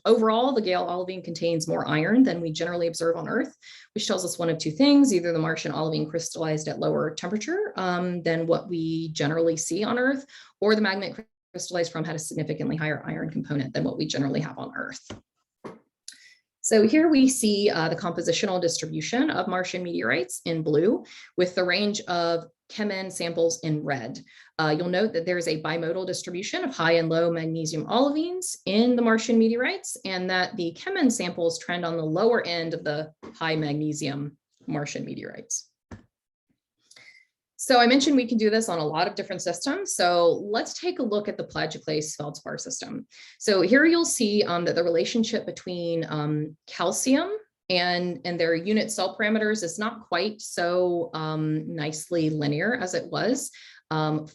Overall, the Gale olivine contains more iron than we generally observe on Earth, which tells us one of 2 things. Either the Martian olivine crystallized at lower temperature than what we generally see on Earth, or the magma crystallized from had a significantly higher iron component than what we generally have on Earth. So here we see the compositional distribution of Martian meteorites in blue, with the range of CheMin samples in red. You'll note that there's a bimodal distribution of high and low magnesium olivines in the Martian meteorites, and that the CheMin samples trend on the lower end of the high magnesium Martian meteorites. So I mentioned we can do this on a lot of different systems. So let's take a look at the plagioclase feldspar system. So here you'll see that the relationship between calcium and their unit cell parameters is not quite so nicely linear as it was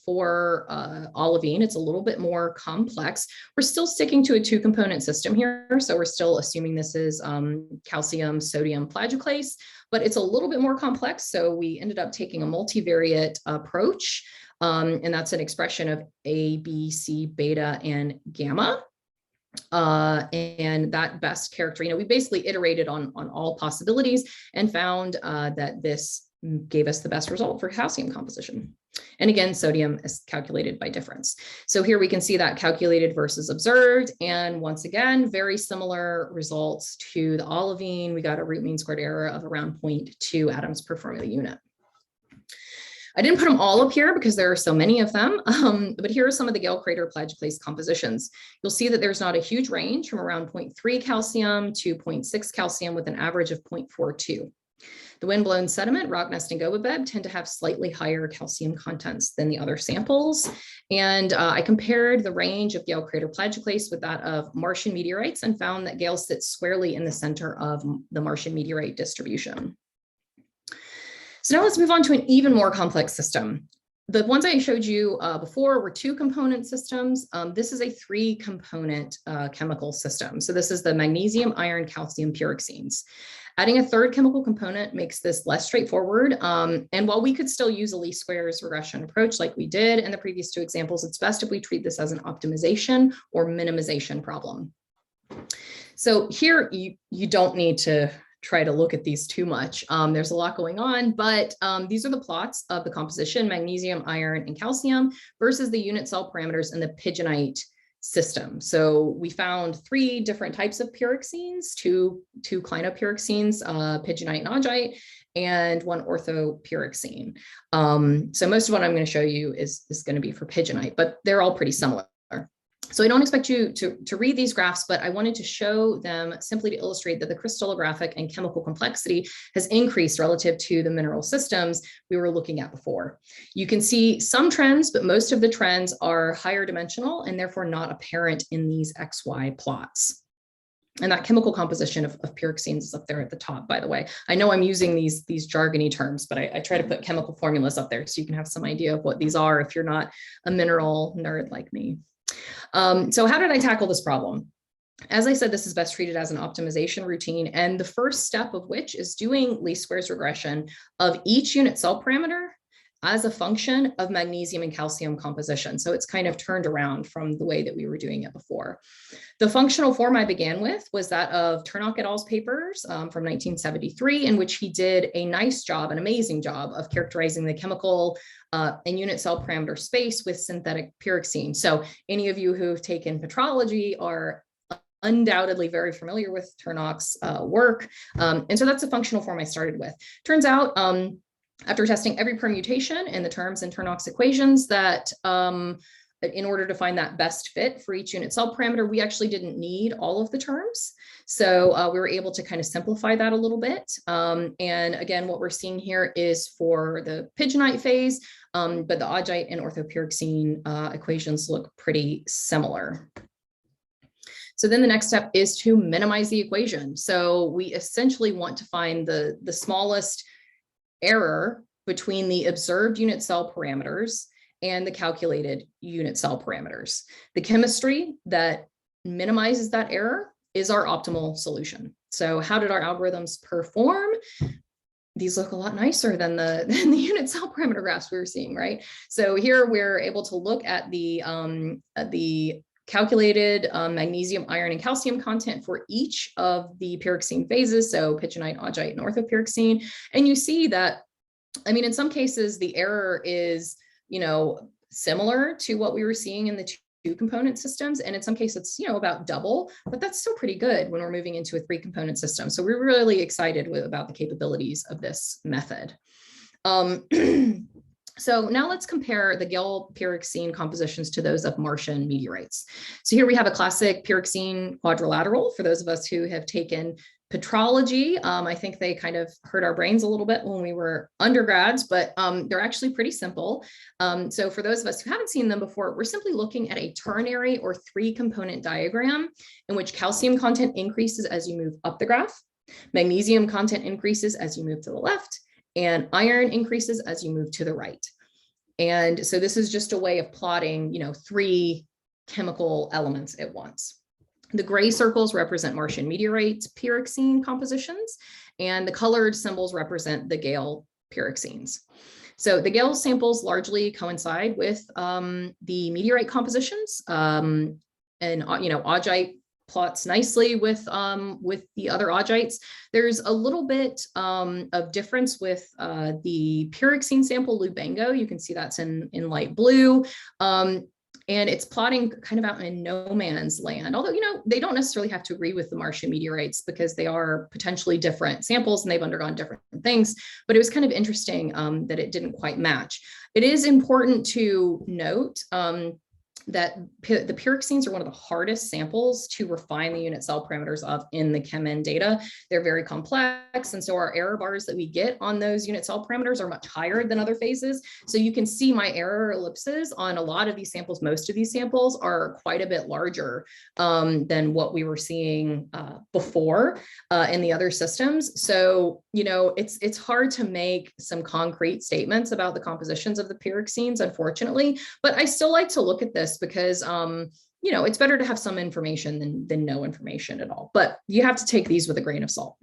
for olivine. It's a little bit more complex. We're still sticking to a 2-component system here. So we're still assuming this is calcium, sodium plagioclase, but it's a little bit more complex. So we ended up taking a multivariate approach, and that's an expression of A, B, C, beta, and gamma. And that best character, we basically iterated on all possibilities and found that this gave us the best result for calcium composition. And again, sodium is calculated by difference. So here we can see that calculated versus observed. And once again, very similar results to the olivine. We got a root mean squared error of around 0.2 atoms per formula unit. I didn't put them all up here because there are so many of them, but here are some of the Gale crater plagioclase compositions. You'll see that there's not a huge range from around 0.3 calcium to 0.6 calcium with an average of 0.42. The windblown sediment, rock nest, and goba bed tend to have slightly higher calcium contents than the other samples. And I compared the range of Gale crater plagioclase with that of Martian meteorites and found that Gale sits squarely in the center of the Martian meteorite distribution. So now let's move on to an even more complex system. The ones I showed you before were 2-component systems. This is a 3-component chemical system. So this is the magnesium, iron, calcium pyroxenes. Adding a 3rd chemical component makes this less straightforward. And while we could still use a least squares regression approach like we did in the previous 2 examples, it's best if we treat this as an optimization or minimization problem. So here you don't need to try to look at these too much. There's a lot going on, but these are the plots of the composition, magnesium, iron, and calcium versus the unit cell parameters in the pigeonite system. So we found 3 different types of pyroxenes, two clinopyroxenes, pigeonite and augite, and 1 orthopyroxene. So most of what I'm going to show you is going to be for pigeonite, but they're all pretty similar. So I don't expect you to read these graphs, but I wanted to show them simply to illustrate that the crystallographic and chemical complexity has increased relative to the mineral systems we were looking at before. You can see some trends, but most of the trends are higher dimensional and therefore not apparent in these XY plots. And that chemical composition of pyroxenes is up there at the top, by the way. I know I'm using these jargony terms, but I try to put chemical formulas up there so you can have some idea of what these are if you're not a mineral nerd like me. So how did I tackle this problem? As I said, this is best treated as an optimization routine, and the first step of which is doing least squares regression of each unit cell parameter as a function of magnesium and calcium composition. So it's kind of turned around from the way that we were doing it before. The functional form I began with was that of Turnock et al.'s papers from 1973, in which he did a nice job, an amazing job of characterizing the chemical and unit cell parameter space with synthetic pyroxene. So any of you who've taken petrology are undoubtedly very familiar with Turnock's work. And so that's a functional form I started with. Turns out, after testing every permutation in the terms in Turnock's equations, that in order to find that best fit for each unit cell parameter, we actually didn't need all of the terms. So we were able to kind of simplify that a little bit. And again, what we're seeing here is for the pigeonite phase, but the augite and orthopyroxene equations look pretty similar. So then the next step is to minimize the equation. So we essentially want to find the smallest error between the observed unit cell parameters and the calculated unit cell parameters. The chemistry that minimizes that error is our optimal solution. So how did our algorithms perform? These look a lot nicer than the unit cell parameter graphs we were seeing, right? So here we're able to look at the calculated magnesium, iron, and calcium content for each of the pyroxene phases, so pigeonite, augite, and orthopyroxene. And you see that, I mean, in some cases, the error is, similar to what we were seeing in the 2-component systems. And in some cases, it's, about double, but that's still pretty good when we're moving into a 3-component system. So we're really excited about the capabilities of this method. So now let's compare the Gale pyroxene compositions to those of Martian meteorites. So here we have a classic pyroxene quadrilateral for those of us who have taken petrology. I think they kind of hurt our brains a little bit when we were undergrads, but they're actually pretty simple. So for those of us who haven't seen them before, we're simply looking at a ternary or 3-component diagram in which calcium content increases as you move up the graph, magnesium content increases as you move to the left, and iron increases as you move to the right. And so this is just a way of plotting, 3 chemical elements at once. The gray circles represent Martian meteorite pyroxene compositions, and the colored symbols represent the Gale pyroxenes. So the Gale samples largely coincide with the meteorite compositions, and augite plots nicely with the other augites. There's a little bit of difference with the pyroxene sample Lubango. You can see that's in light blue. And it's plotting kind of out in no man's land, although, they don't necessarily have to agree with the Martian meteorites because they are potentially different samples and they've undergone different things. But it was kind of interesting that it didn't quite match. It is important to note that the pyroxenes are one of the hardest samples to refine the unit cell parameters of in the CheMin data. They're very complex, and so our error bars that we get on those unit cell parameters are much higher than other phases. So you can see my error ellipses on a lot of these samples. Most of these samples are quite a bit larger than what we were seeing before in the other systems. So, it's hard to make some concrete statements about the compositions of the pyroxenes, unfortunately, but I still like to look at this because, it's better to have some information than no information at all, but you have to take these with a grain of salt.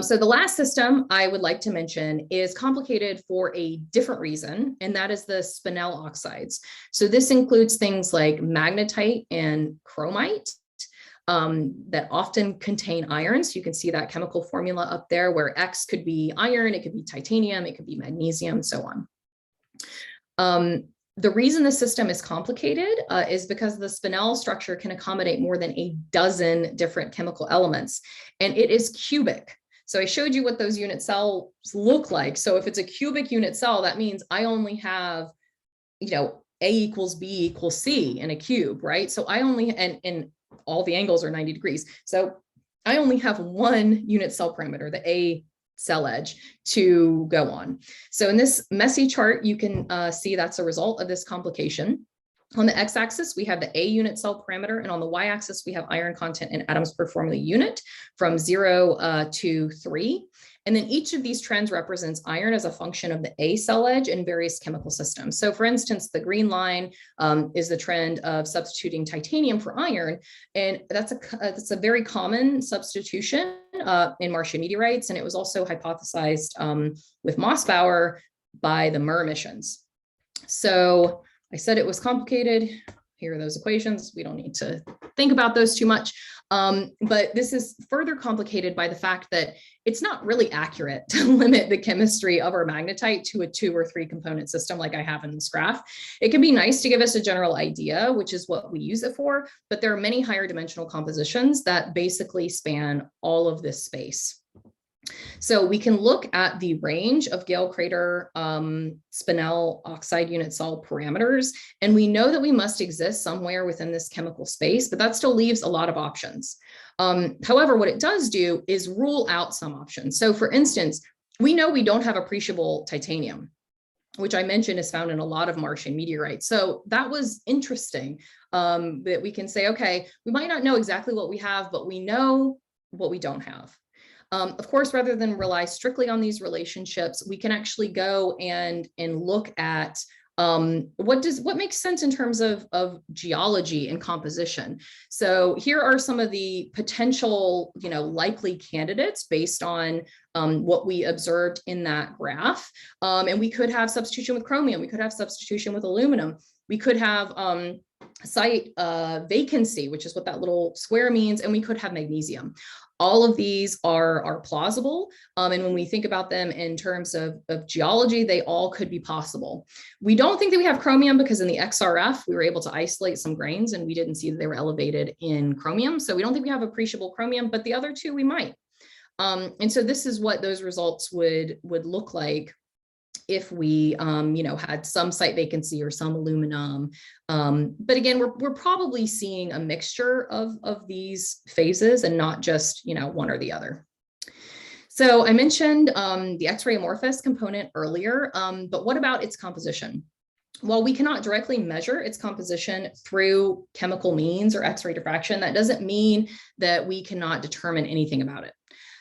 So the last system I would like to mention is complicated for a different reason, and that is the spinel oxides. So this includes things like magnetite and chromite that often contain iron. So you can see that chemical formula up there where X could be iron, it could be titanium, it could be magnesium, so on. The reason the system is complicated is because the spinel structure can accommodate more than a dozen different chemical elements, and it is cubic. So I showed you what those unit cells look like. So if it's a cubic unit cell, that means I only have, A equals B equals C in a cube, right? So I only, and all the angles are 90 degrees. So I only have one unit cell parameter, the A cell edge, to go on. So in this messy chart, you can see that's a result of this complication. On the x-axis, we have the A unit cell parameter, and on the y-axis, we have iron content in atoms per formula unit from 0 to 3. And then each of these trends represents iron as a function of the A cell edge in various chemical systems. So for instance, the green line is the trend of substituting titanium for iron. And that's a very common substitution in Martian meteorites. And it was also hypothesized with Mossbauer by the Mur missions. So I said it was complicated. Here are those equations. We don't need to think about those too much. But this is further complicated by the fact that it's not really accurate to limit the chemistry of our magnetite to a 2 or 3 component system like I have in this graph. It can be nice to give us a general idea, which is what we use it for, but there are many higher dimensional compositions that basically span all of this space. So we can look at the range of Gale crater spinel oxide unit cell parameters, and we know that we must exist somewhere within this chemical space, but that still leaves a lot of options. However, what it does do is rule out some options. So for instance, we know we don't have appreciable titanium, which I mentioned is found in a lot of Martian meteorites. So that was interesting that we can say, okay, we might not know exactly what we have, but we know what we don't have. Of course, rather than rely strictly on these relationships, we can actually go and look at what makes sense in terms of geology and composition. So here are some of the potential, likely candidates based on what we observed in that graph. And we could have substitution with chromium. We could have substitution with aluminum. We could have site vacancy, which is what that little square means, and we could have magnesium. All of these are plausible. And when we think about them in terms of geology, they all could be possible. We don't think that we have chromium because in the XRF, we were able to isolate some grains and we didn't see that they were elevated in chromium. So we don't think we have appreciable chromium, but the other two we might. And so this is what those results would look like if we, had some site vacancy or some aluminum. But again, we're probably seeing a mixture of these phases and not just, one or the other. So I mentioned the X-ray amorphous component earlier, but what about its composition? While we cannot directly measure its composition through chemical means or X-ray diffraction, that doesn't mean that we cannot determine anything about it.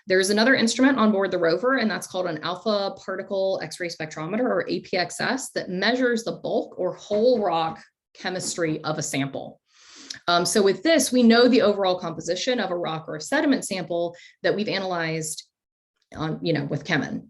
There's another instrument on board the rover, and that's called an alpha particle X-ray spectrometer, or APXS, that measures the bulk or whole rock chemistry of a sample. So with this, we know the overall composition of a rock or a sediment sample that we've analyzed on, with CheMin.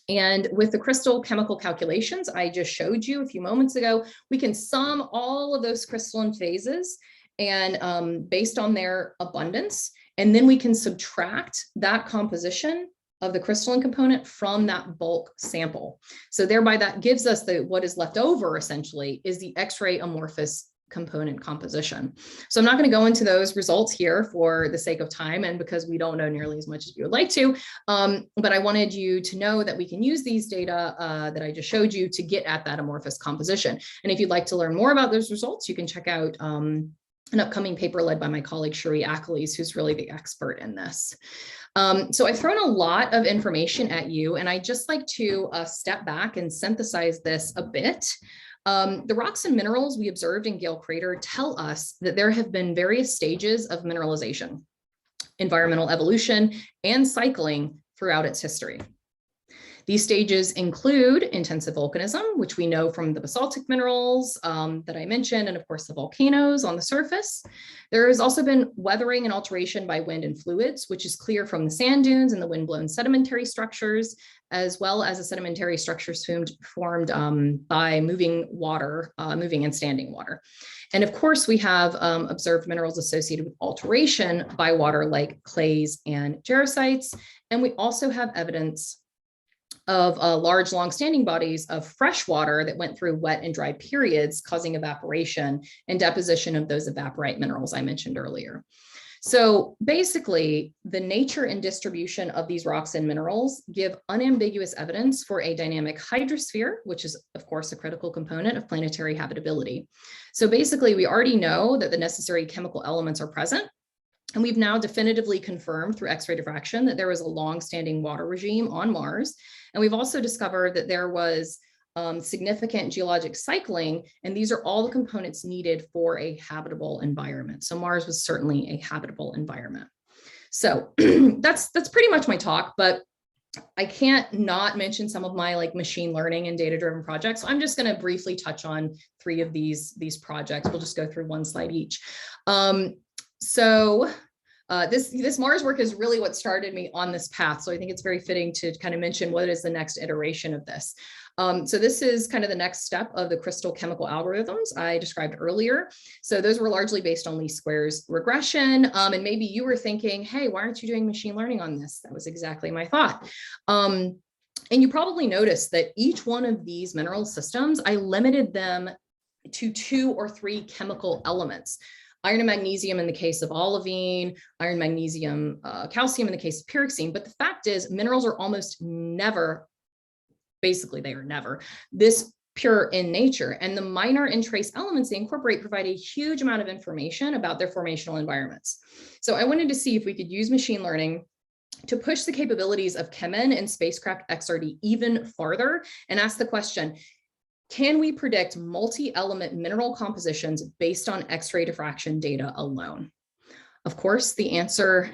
And with the crystal chemical calculations I just showed you a few moments ago, we can sum all of those crystalline phases and based on their abundance, and then we can subtract that composition of the crystalline component from that bulk sample. So thereby that gives us what is left over essentially is the X-ray amorphous component composition. So I'm not going to go into those results here for the sake of time and because we don't know nearly as much as we would like to, but I wanted you to know that we can use these data that I just showed you to get at that amorphous composition. And if you'd like to learn more about those results, you can check out an upcoming paper led by my colleague Cherie Achilles, who's really the expert in this. So I've thrown a lot of information at you, and I just like to step back and synthesize this a bit. The rocks and minerals we observed in Gale Crater tell us that there have been various stages of mineralization, environmental evolution, and cycling throughout its history. These stages include intensive volcanism, which we know from the basaltic minerals that I mentioned, and of course the volcanoes on the surface. There has also been weathering and alteration by wind and fluids, which is clear from the sand dunes and the wind-blown sedimentary structures, as well as the sedimentary structures formed by moving water, moving and standing water. And of course, we have observed minerals associated with alteration by water like clays and jarosites. And we also have evidence of large long-standing bodies of fresh water that went through wet and dry periods, causing evaporation and deposition of those evaporite minerals I mentioned earlier. So basically, the nature and distribution of these rocks and minerals give unambiguous evidence for a dynamic hydrosphere, which is, of course, a critical component of planetary habitability. So basically, we already know that the necessary chemical elements are present. And we've now definitively confirmed through X-ray diffraction that there was a long-standing water regime on Mars. And we've also discovered that there was significant geologic cycling, and these are all the components needed for a habitable environment. So Mars was certainly a habitable environment. So that's pretty much my talk, but I can't not mention some of my machine learning and data-driven projects. So I'm just going to briefly touch on 3 of these projects. We'll just go through one slide each. This Mars work is really what started me on this path. So I think it's very fitting to kind of mention what is the next iteration of this. So this is kind of the next step of the crystal chemical algorithms I described earlier. So those were largely based on least squares regression. And maybe you were thinking, hey, why aren't you doing machine learning on this? That was exactly my thought. And you probably noticed that each one of these mineral systems, I limited them to 2 or 3 chemical elements. Iron and magnesium in the case of olivine, iron, magnesium, calcium in the case of pyroxene. But the fact is, minerals are almost never, basically they are never, this pure in nature. And the minor and trace elements they incorporate provide a huge amount of information about their formational environments. So I wanted to see if we could use machine learning to push the capabilities of CheMin and spacecraft XRD even farther and ask the question, can we predict multi-element mineral compositions based on X-ray diffraction data alone? Of course, the answer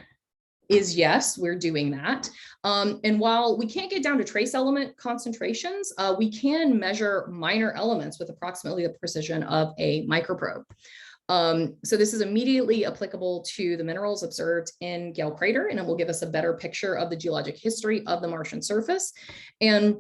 is yes, we're doing that. And while we can't get down to trace element concentrations, we can measure minor elements with approximately the precision of a microprobe. So this is immediately applicable to the minerals observed in Gale Crater, and it will give us a better picture of the geologic history of the Martian surface. And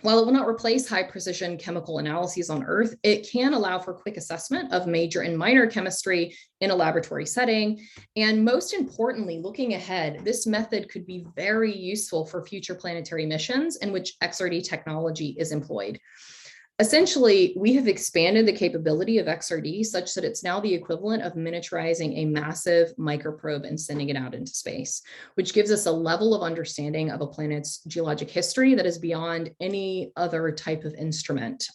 while it will not replace high precision chemical analyses on Earth, it can allow for quick assessment of major and minor chemistry in a laboratory setting. And most importantly, looking ahead, this method could be very useful for future planetary missions in which XRD technology is employed. Essentially, we have expanded the capability of XRD such that it's now the equivalent of miniaturizing a massive microprobe and sending it out into space, which gives us a level of understanding of a planet's geologic history that is beyond any other type of instrument,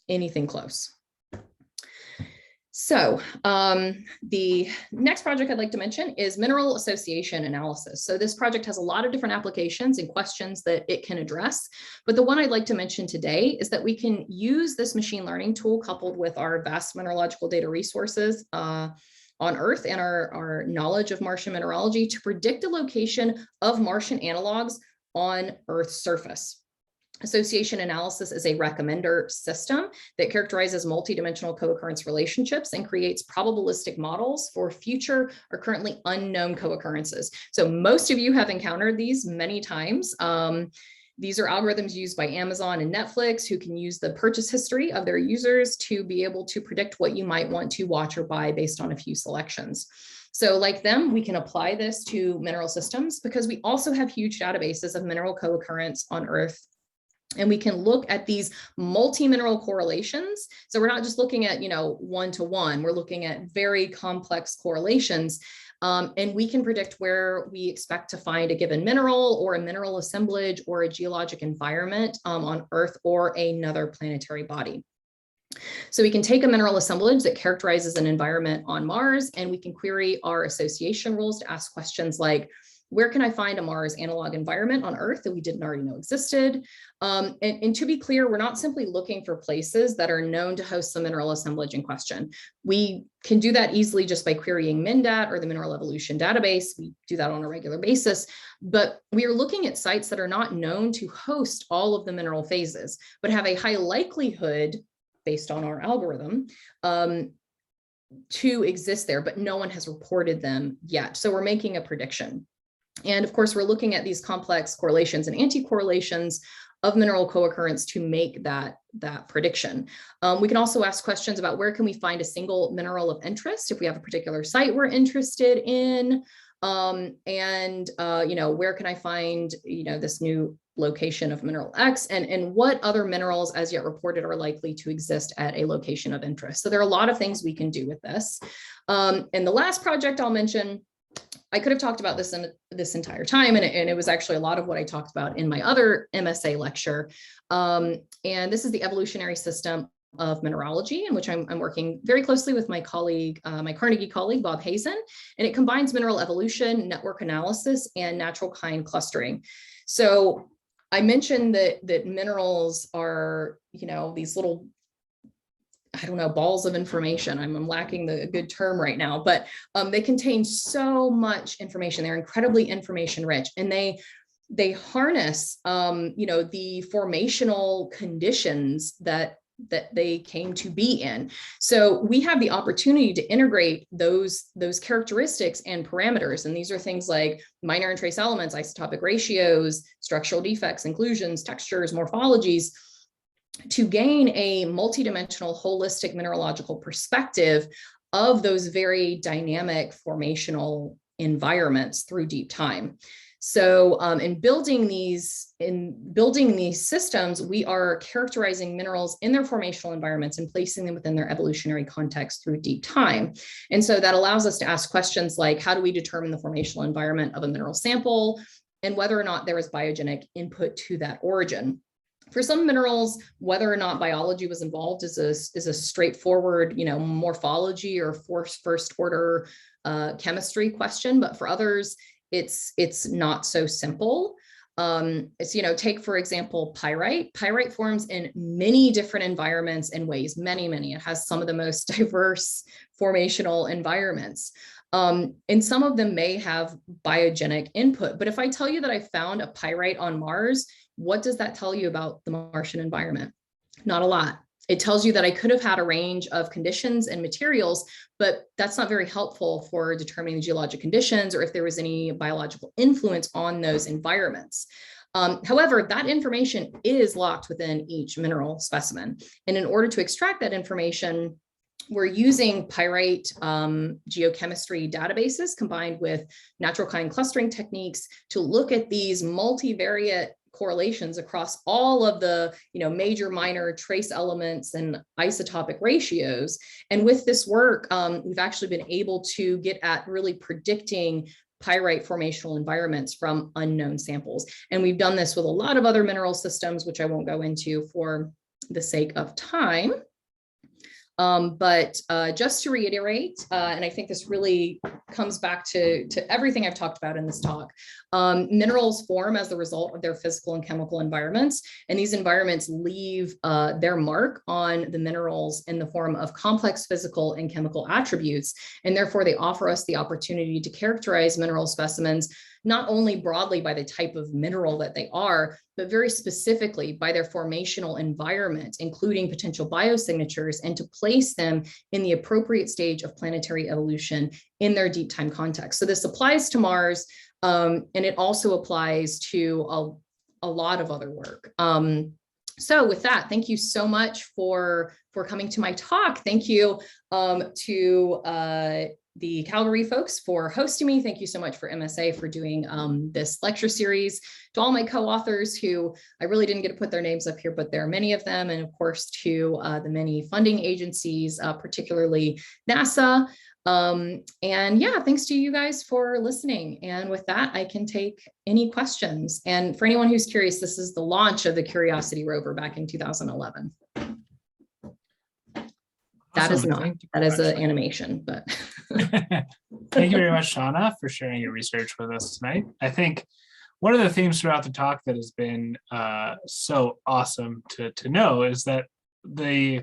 anything close. So the next project I'd like to mention is mineral association analysis. So this project has a lot of different applications and questions that it can address. But the one I'd like to mention today is that we can use this machine learning tool coupled with our vast mineralogical data resources on Earth and our knowledge of Martian mineralogy to predict the location of Martian analogs on Earth's surface. Association analysis is a recommender system that characterizes multidimensional co-occurrence relationships and creates probabilistic models for future or currently unknown co-occurrences. So most of you have encountered these many times. These are algorithms used by Amazon and Netflix, who can use the purchase history of their users to be able to predict what you might want to watch or buy based on a few selections. So like them, we can apply this to mineral systems because we also have huge databases of mineral co-occurrence on Earth. And we can look at these multi-mineral correlations. So we're not just looking at, one-to-one, we're looking at very complex correlations. And we can predict where we expect to find a given mineral or a mineral assemblage or a geologic environment on Earth or another planetary body. So we can take a mineral assemblage that characterizes an environment on Mars, and we can query our association rules to ask questions like, where can I find a Mars analog environment on Earth that we didn't already know existed? And to be clear, we're not simply looking for places that are known to host the mineral assemblage in question. We can do that easily just by querying MinDat or the Mineral Evolution database. We do that on a regular basis, but we are looking at sites that are not known to host all of the mineral phases, but have a high likelihood, based on our algorithm, to exist there, but no one has reported them yet. So we're making a prediction. And of course, we're looking at these complex correlations and anti-correlations of mineral co-occurrence to make that prediction. We can also ask questions about where can we find a single mineral of interest if we have a particular site we're interested in, where can I find this new location of mineral X, and what other minerals as yet reported are likely to exist at a location of interest. So there are a lot of things we can do with this. And the last project I'll mention, I could have talked about this in this entire time, and it was actually a lot of what I talked about in my other MSA lecture. And this is the evolutionary system of mineralogy, in which I'm working very closely with my colleague, my Carnegie colleague, Bob Hazen, and it combines mineral evolution, network analysis, and natural kind clustering. So I mentioned that minerals are, these little, balls of information. I'm lacking the good term right now, but they contain so much information. They're incredibly information rich, and they harness, the formational conditions that they came to be in. So we have the opportunity to integrate those characteristics and parameters. And these are things like minor and trace elements, isotopic ratios, structural defects, inclusions, textures, morphologies, to gain a multidimensional, holistic mineralogical perspective of those very dynamic formational environments through deep time. So in building these systems, we are characterizing minerals in their formational environments and placing them within their evolutionary context through deep time. And so that allows us to ask questions like, how do we determine the formational environment of a mineral sample and whether or not there is biogenic input to that origin? For some minerals, whether or not biology was involved is a straightforward, morphology or first order chemistry question. But for others, it's not so simple. Take, for example, pyrite. Pyrite forms in many different environments and ways, many. It has some of the most diverse formational environments. And some of them may have biogenic input. But if I tell you that I found a pyrite on Mars, what does that tell you about the Martian environment? Not a lot. It tells you that I could have had a range of conditions and materials, but that's not very helpful for determining the geologic conditions or if there was any biological influence on those environments. However, that information is locked within each mineral specimen. And in order to extract that information, we're using pyrite geochemistry databases combined with natural kind clustering techniques to look at these multivariate correlations across all of the major, minor trace elements and isotopic ratios. And with this work, we've actually been able to get at really predicting pyrite formational environments from unknown samples. And we've done this with a lot of other mineral systems, which I won't go into for the sake of time. But just to reiterate, and I think this really comes back to everything I've talked about in this talk, minerals form as the result of their physical and chemical environments, and these environments leave their mark on the minerals in the form of complex physical and chemical attributes, and therefore they offer us the opportunity to characterize mineral specimens not only broadly by the type of mineral that they are, but very specifically by their formational environment, including potential biosignatures, and to place them in the appropriate stage of planetary evolution in their deep time context. So this applies to Mars, and it also applies to a lot of other work. So with that, thank you so much for coming to my talk. Thank you to the Calgary folks for hosting me. Thank you so much for MSA for doing this lecture series. To all my co-authors who I really didn't get to put their names up here, but there are many of them. And of course, to the many funding agencies, particularly NASA. And yeah, thanks to you guys for listening. And with that, I can take any questions. And for anyone who's curious, this is the launch of the Curiosity rover back in 2011. That is not, that is an animation, but. Thank you very much, Shauna, for sharing your research with us tonight. I think one of the themes throughout the talk that has been so awesome to know is that the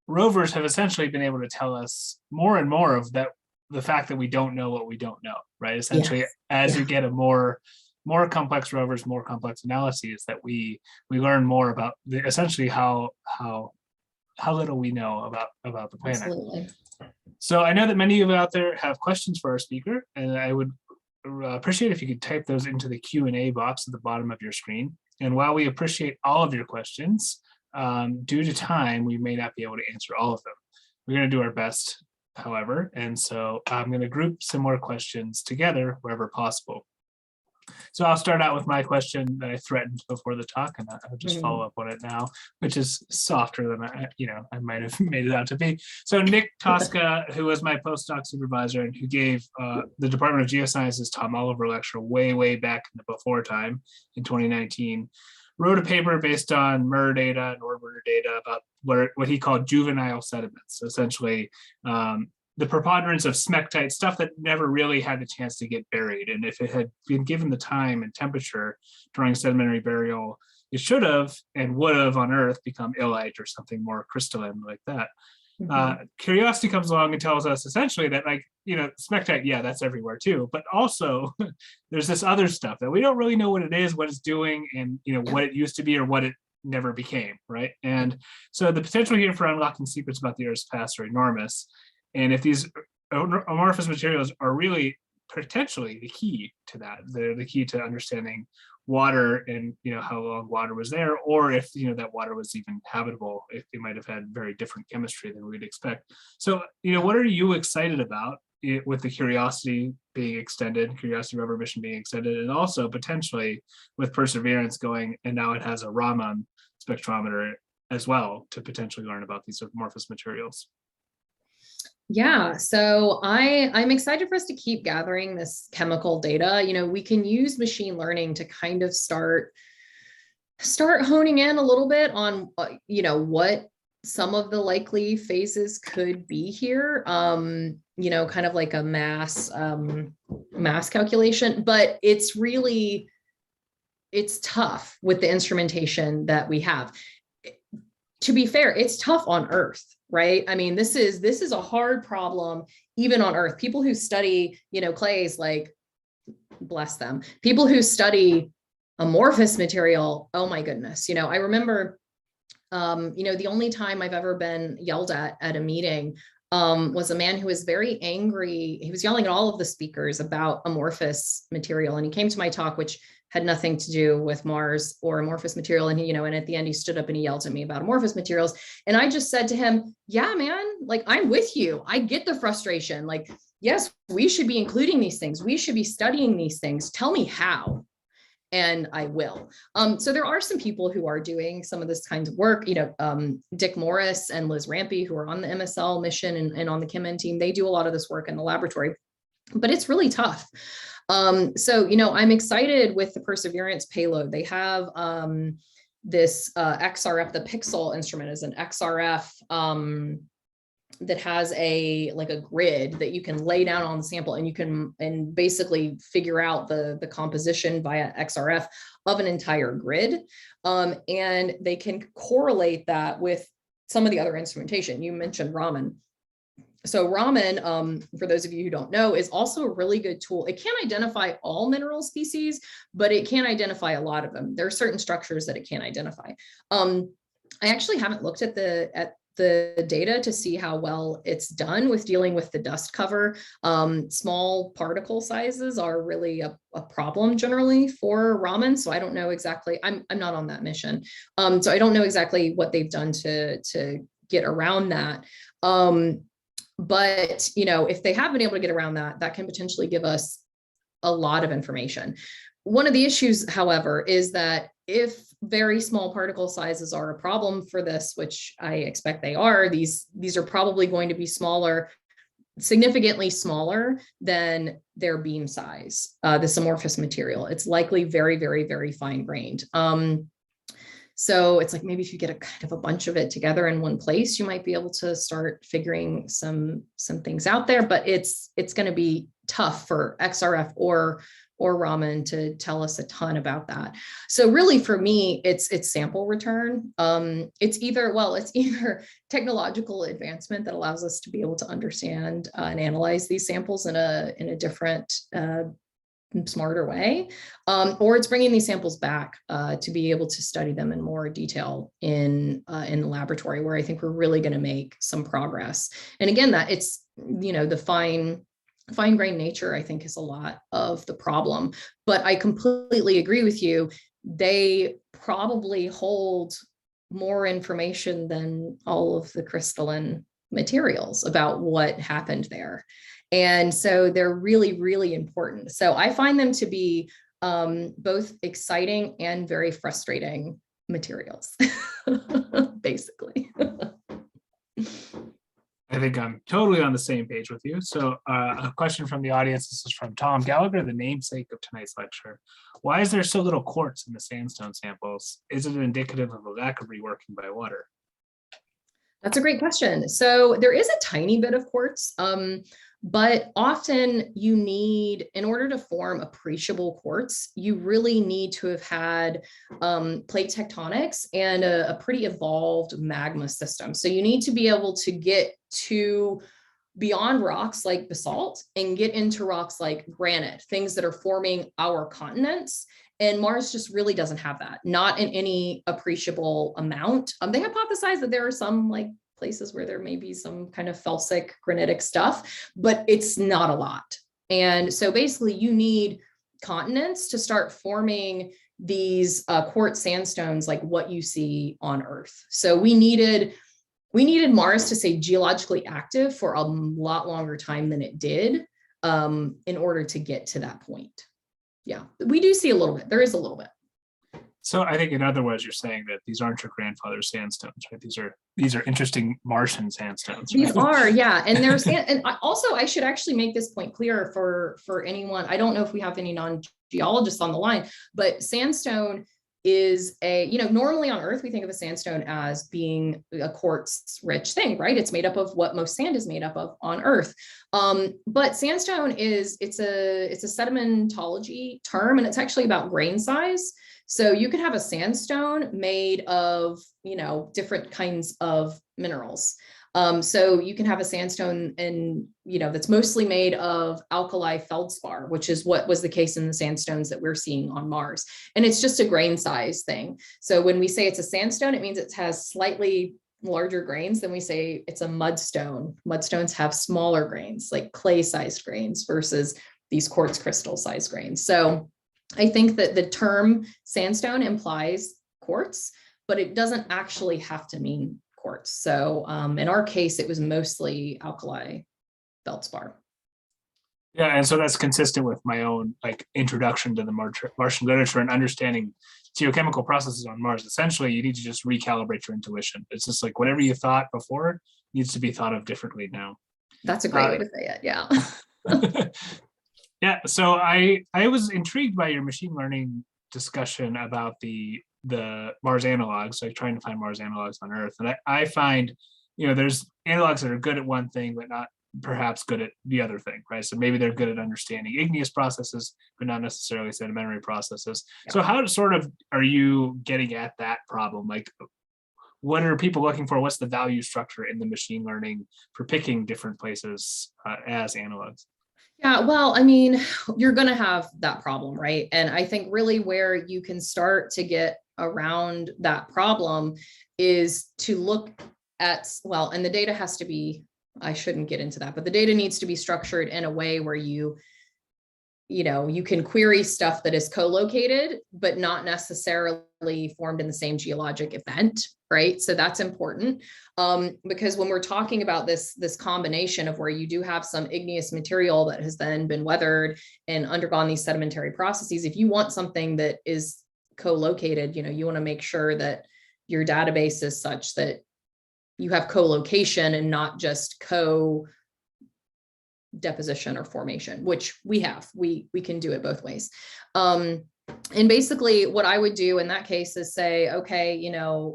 rovers have essentially been able to tell us more and more of that, the fact that we don't know what we don't know, right? Essentially, yes. As you get a more complex rovers, more complex analyses, that we learn more about essentially how little we know about the planet. Absolutely. So I know that many of you out there have questions for our speaker, and I would appreciate if you could type those into the Q&A box at the bottom of your screen. And while we appreciate all of your questions, due to time, we may not be able to answer all of them. We're going to do our best, however, and so I'm going to group similar questions together wherever possible. So I'll start out with my question that I threatened before the talk, and I'll just follow up on it now, which is softer than I might have made it out to be. So Nick Tosca, who was my postdoc supervisor and who gave the Department of Geosciences Tom Oliver lecture way back in the before time in 2019, wrote a paper based on MER data and orbiter data about what he called juvenile sediments, so essentially the preponderance of smectite, stuff that never really had the chance to get buried. And if it had been given the time and temperature during sedimentary burial, it should have and would have on Earth become illite or something more crystalline like that. Curiosity comes along and tells us essentially that, smectite, yeah, that's everywhere too. But also there's this other stuff that we don't really know what it is, what it's doing, and what it used to be or what it never became, right? And so the potential here for unlocking secrets about the Earth's past are enormous. And if these amorphous materials are really potentially the key to that, they're the key to understanding water and how long water was there, or if that water was even habitable, if they might have had very different chemistry than we'd expect. So what are you excited about with the Curiosity being extended, Curiosity rover mission being extended, and also potentially with Perseverance going, and now it has a Raman spectrometer as well to potentially learn about these amorphous materials? Yeah, so I'm excited for us to keep gathering this chemical data. We can use machine learning to kind of start honing in a little bit on, what some of the likely phases could be here. Kind of like a mass calculation, but it's tough with the instrumentation that we have. To be fair, it's tough on Earth, right? I mean, this is a hard problem, even on Earth. People who study, clays, like, bless them. People who study amorphous material, oh my goodness. I remember, the only time I've ever been yelled at a meeting was a man who was very angry. He was yelling at all of the speakers about amorphous material. And he came to my talk, which had nothing to do with Mars or amorphous material. And and at the end he stood up and he yelled at me about amorphous materials. And I just said to him, yeah, man, like, I'm with you. I get the frustration. Like, yes, we should be including these things. We should be studying these things. Tell me how. And I will. So there are some people who are doing some of this kind of work, Dick Morris and Liz Rampey, who are on the MSL mission and on the CheMin team. They do a lot of this work in the laboratory, but it's really tough. So, I'm excited with the Perseverance payload. They have this XRF, the Pixel instrument is an XRF that has a grid that you can lay down on the sample, and you can basically figure out the composition via XRF of an entire grid. And they can correlate that with some of the other instrumentation. You mentioned Raman. So Raman, for those of you who don't know, is also a really good tool. It can't identify all mineral species, but it can identify a lot of them. There are certain structures that it can identify. I actually haven't looked at the the data to see how well it's done with dealing with the dust cover. Small particle sizes are really a problem generally for ramen. So I don't know exactly, I'm not on that mission. So I don't know exactly what they've done to get around that. But, you know, if they have been able to get around that, that can potentially give us a lot of information. One of the issues, however, is that if very small particle sizes are a problem for this, which I expect they are, these are probably going to be smaller, significantly smaller than their beam size, this amorphous material. It's likely very, very, very fine grained. So it's like, maybe if you get a kind of a bunch of it together in one place, you might be able to start figuring some things out there, but it's going to be tough for XRF or Raman to tell us a ton about that. So really for me, it's sample return. It's either technological advancement that allows us to be able to understand and analyze these samples in a different, smarter way, or it's bringing these samples back to be able to study them in more detail in the laboratory, where I think we're really going to make some progress. And again, that it's, you know, the fine grained nature, I think, is a lot of the problem. But I completely agree with you. They probably hold more information than all of the crystalline materials about what happened there. And so they're really, really important. So I find them to be both exciting and very frustrating materials, basically. I think I'm totally on the same page with you. So a question from the audience, this is from Tom Gallagher, the namesake of tonight's lecture. Why is there so little quartz in the sandstone samples? Is it indicative of a lack of reworking by water? That's a great question. So there is a tiny bit of quartz, but often you need, in order to form appreciable quartz, you really need to have had plate tectonics and a pretty evolved magma system. So you need to be able to get to beyond rocks like basalt and get into rocks like granite, things that are forming our continents. And Mars just really doesn't have that, not in any appreciable amount. They hypothesize that there are some like places where there may be some kind of felsic granitic stuff, but it's not a lot. And so basically you need continents to start forming these quartz sandstones like what you see on Earth. So we needed Mars to stay geologically active for a lot longer time than it did in order to get to that point. Yeah, we do see a little bit. There is a little bit. So I think in other words, you're saying that these aren't your grandfather's sandstones, right? These are interesting Martian sandstones. Right? These are, yeah. And there's, and also I should actually make this point clear for anyone. I don't know if we have any non-geologists on the line, but sandstone is normally on Earth, we think of a sandstone as being a quartz rich thing, right? It's made up of what most sand is made up of on Earth. But sandstone it's a sedimentology term, and it's actually about grain size. So you could have a sandstone made of, different kinds of minerals. So you can have a sandstone that's mostly made of alkali feldspar, which is what was the case in the sandstones that we're seeing on Mars. And it's just a grain size thing. So when we say it's a sandstone, it means it has slightly larger grains than we say it's a mudstone. Mudstones have smaller grains, like clay-sized grains versus these quartz crystal sized grains. So I think that the term sandstone implies quartz, but it doesn't actually have to mean quartz. So in our case, it was mostly alkali feldspar. Yeah, and so that's consistent with my own introduction to the Martian literature and understanding geochemical processes on Mars. Essentially, you need to just recalibrate your intuition. It's just like whatever you thought before needs to be thought of differently now. That's a great way to say it. Yeah. Yeah. So I was intrigued by your machine learning discussion about the Mars analogs, like trying to find Mars analogs on Earth. And I find, there's analogs that are good at one thing, but not perhaps good at the other thing, right? So maybe they're good at understanding igneous processes, but not necessarily sedimentary processes. Yeah. So how are you getting at that problem? Like, what are people looking for? What's the value structure in the machine learning for picking different places as analogs? Yeah, well, I mean, you're going to have that problem, right? And I think really where you can start to get around that problem is to look well, and the data has to be, I shouldn't get into that, but the data needs to be structured in a way where you can query stuff that is co-located, but not necessarily formed in the same geologic event, right? So that's important, because when we're talking about this combination of where you do have some igneous material that has then been weathered and undergone these sedimentary processes, if you want something that is co-located, you want to make sure that your database is such that you have co-location and not just deposition or formation, which we have. We can do it both ways. And basically what I would do in that case is say, okay,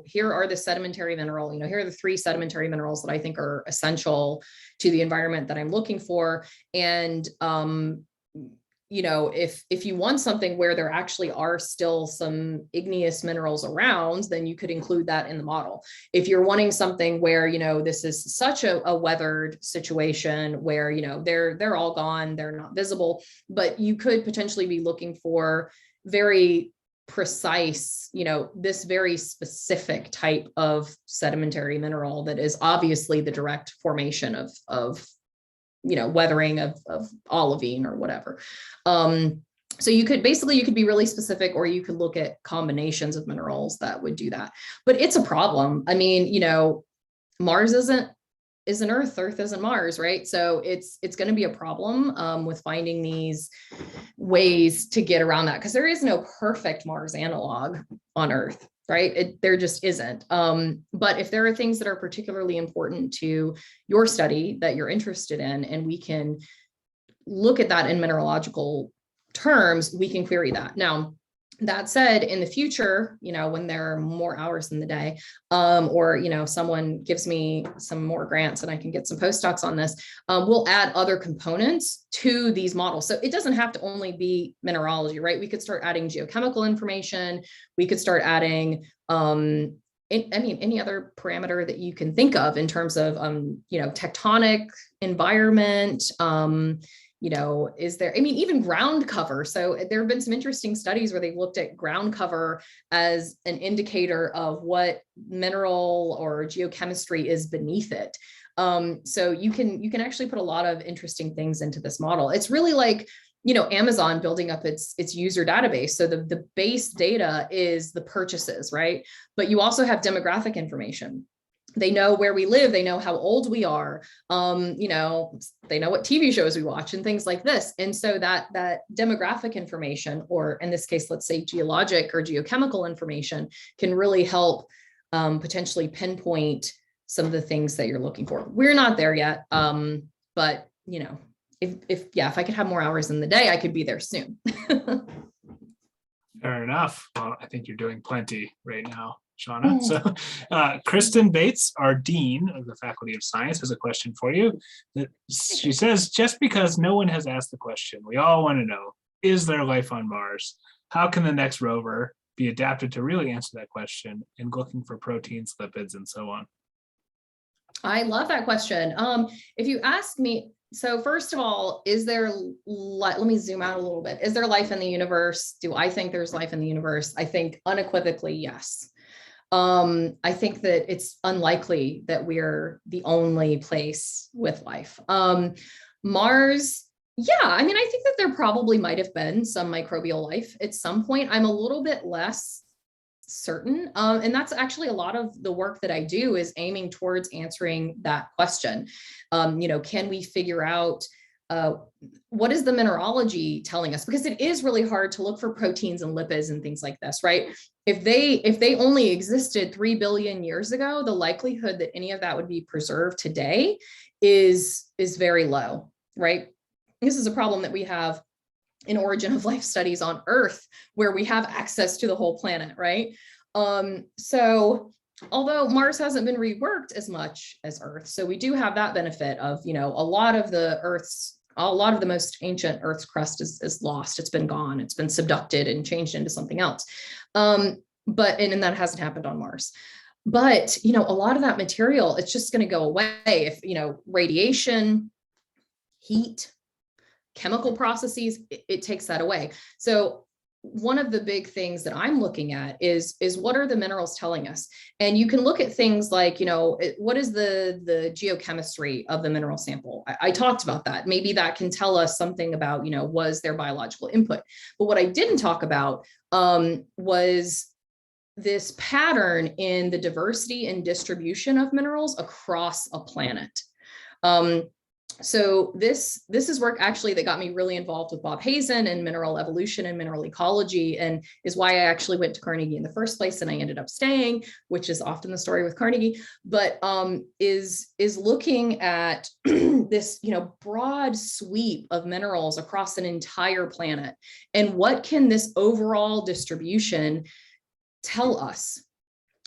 here are the sedimentary mineral, here are the 3 sedimentary minerals that I think are essential to the environment that I'm looking for. And, if you want something where there actually are still some igneous minerals around, then you could include that in the model. If you're wanting something where, this is such a weathered situation where, they're all gone, they're not visible, but you could potentially be looking for very precise, this very specific type of sedimentary mineral that is obviously the direct formation of weathering of olivine or whatever. So you could be really specific, or you could look at combinations of minerals that would do that. But it's a problem. I mean, Mars isn't Earth, Earth isn't Mars, right? So it's going to be a problem with finding these ways to get around that, because there is no perfect Mars analog on Earth, right? There just isn't. But if there are things that are particularly important to your study that you're interested in, and we can look at that in mineralogical terms, we can query that. Now, that said, in the future, when there are more hours in the day, or, someone gives me some more grants and I can get some postdocs on this, we'll add other components to these models. So it doesn't have to only be mineralogy, right? We could start adding geochemical information. We could start adding, any other parameter that you can think of in terms of, tectonic environment, is there, even ground cover. So there have been some interesting studies where they've looked at ground cover as an indicator of what mineral or geochemistry is beneath it. So you can actually put a lot of interesting things into this model. It's really like, Amazon building up its user database. So the base data is the purchases, right? But you also have demographic information. They know where we live. They know how old we are. They know what TV shows we watch and things like this. And so that demographic information, or in this case, let's say geologic or geochemical information, can really help potentially pinpoint some of the things that you're looking for. We're not there yet. But if I could have more hours in the day, I could be there soon. Fair enough. Well, I think you're doing plenty right now, Shauna. So Kristen Bates, our Dean of the Faculty of Science, has a question for you. She says, just because no one has asked the question, we all want to know, is there life on Mars? How can the next rover be adapted to really answer that question and looking for proteins, lipids, and so on? I love that question. If you ask me, so first of all, let me zoom out a little bit. Is there life in the universe? Do I think there's life in the universe? I think unequivocally, yes. I think that it's unlikely that we're the only place with life. Mars, yeah, I think that there probably might have been some microbial life at some point. I'm a little bit less certain. And that's actually a lot of the work that I do is aiming towards answering that question. Can we figure out what is the mineralogy telling us? Because it is really hard to look for proteins and lipids and things like this, right? If they only existed 3 billion years ago, the likelihood that any of that would be preserved today is very low, right? This is a problem that we have in origin of life studies on Earth, where we have access to the whole planet, right? So although Mars hasn't been reworked as much as Earth, so we do have that benefit of, a lot of the most ancient Earth's crust is lost. It's been gone. It's been subducted and changed into something else. And that hasn't happened on Mars. But, a lot of that material, it's just going to go away if, radiation, heat, chemical processes, it takes that away. So one of the big things that I'm looking at is what are the minerals telling us? And you can look at things like, what is the geochemistry of the mineral sample? I talked about that. Maybe that can tell us something about, was there biological input? But what I didn't talk about was this pattern in the diversity and distribution of minerals across a planet. So this is work actually that got me really involved with Bob Hazen and mineral evolution and mineral ecology, and is why I actually went to Carnegie in the first place, and I ended up staying, which is often the story with Carnegie, but is looking at this broad sweep of minerals across an entire planet, and what can this overall distribution tell us?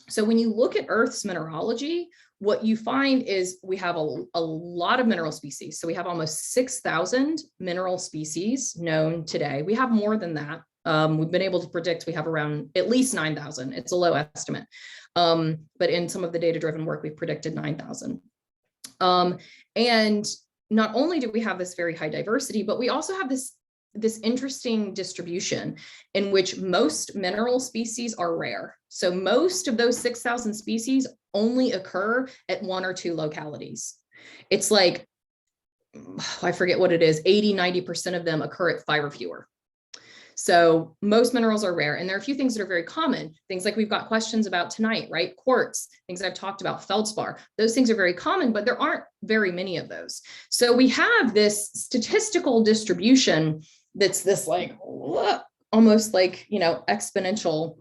So when you look at Earth's mineralogy, what you find is we have a lot of mineral species. So we have almost 6,000 mineral species known today. We have more than that. We've been able to predict we have around at least 9,000. It's a low estimate. But in some of the data-driven work, we've predicted 9,000. And not only do we have this very high diversity, but we also have this interesting distribution in which most mineral species are rare. So most of those 6,000 species only occur at 1 or 2 localities. It's like, I forget what it is, 80–90% of them occur at 5 or fewer. So most minerals are rare, and there are a few things that are very common. Things like we've got questions about tonight, right? Quartz, things I've talked about, feldspar. Those things are very common, but there aren't very many of those. So we have this statistical distribution that's this like almost like exponential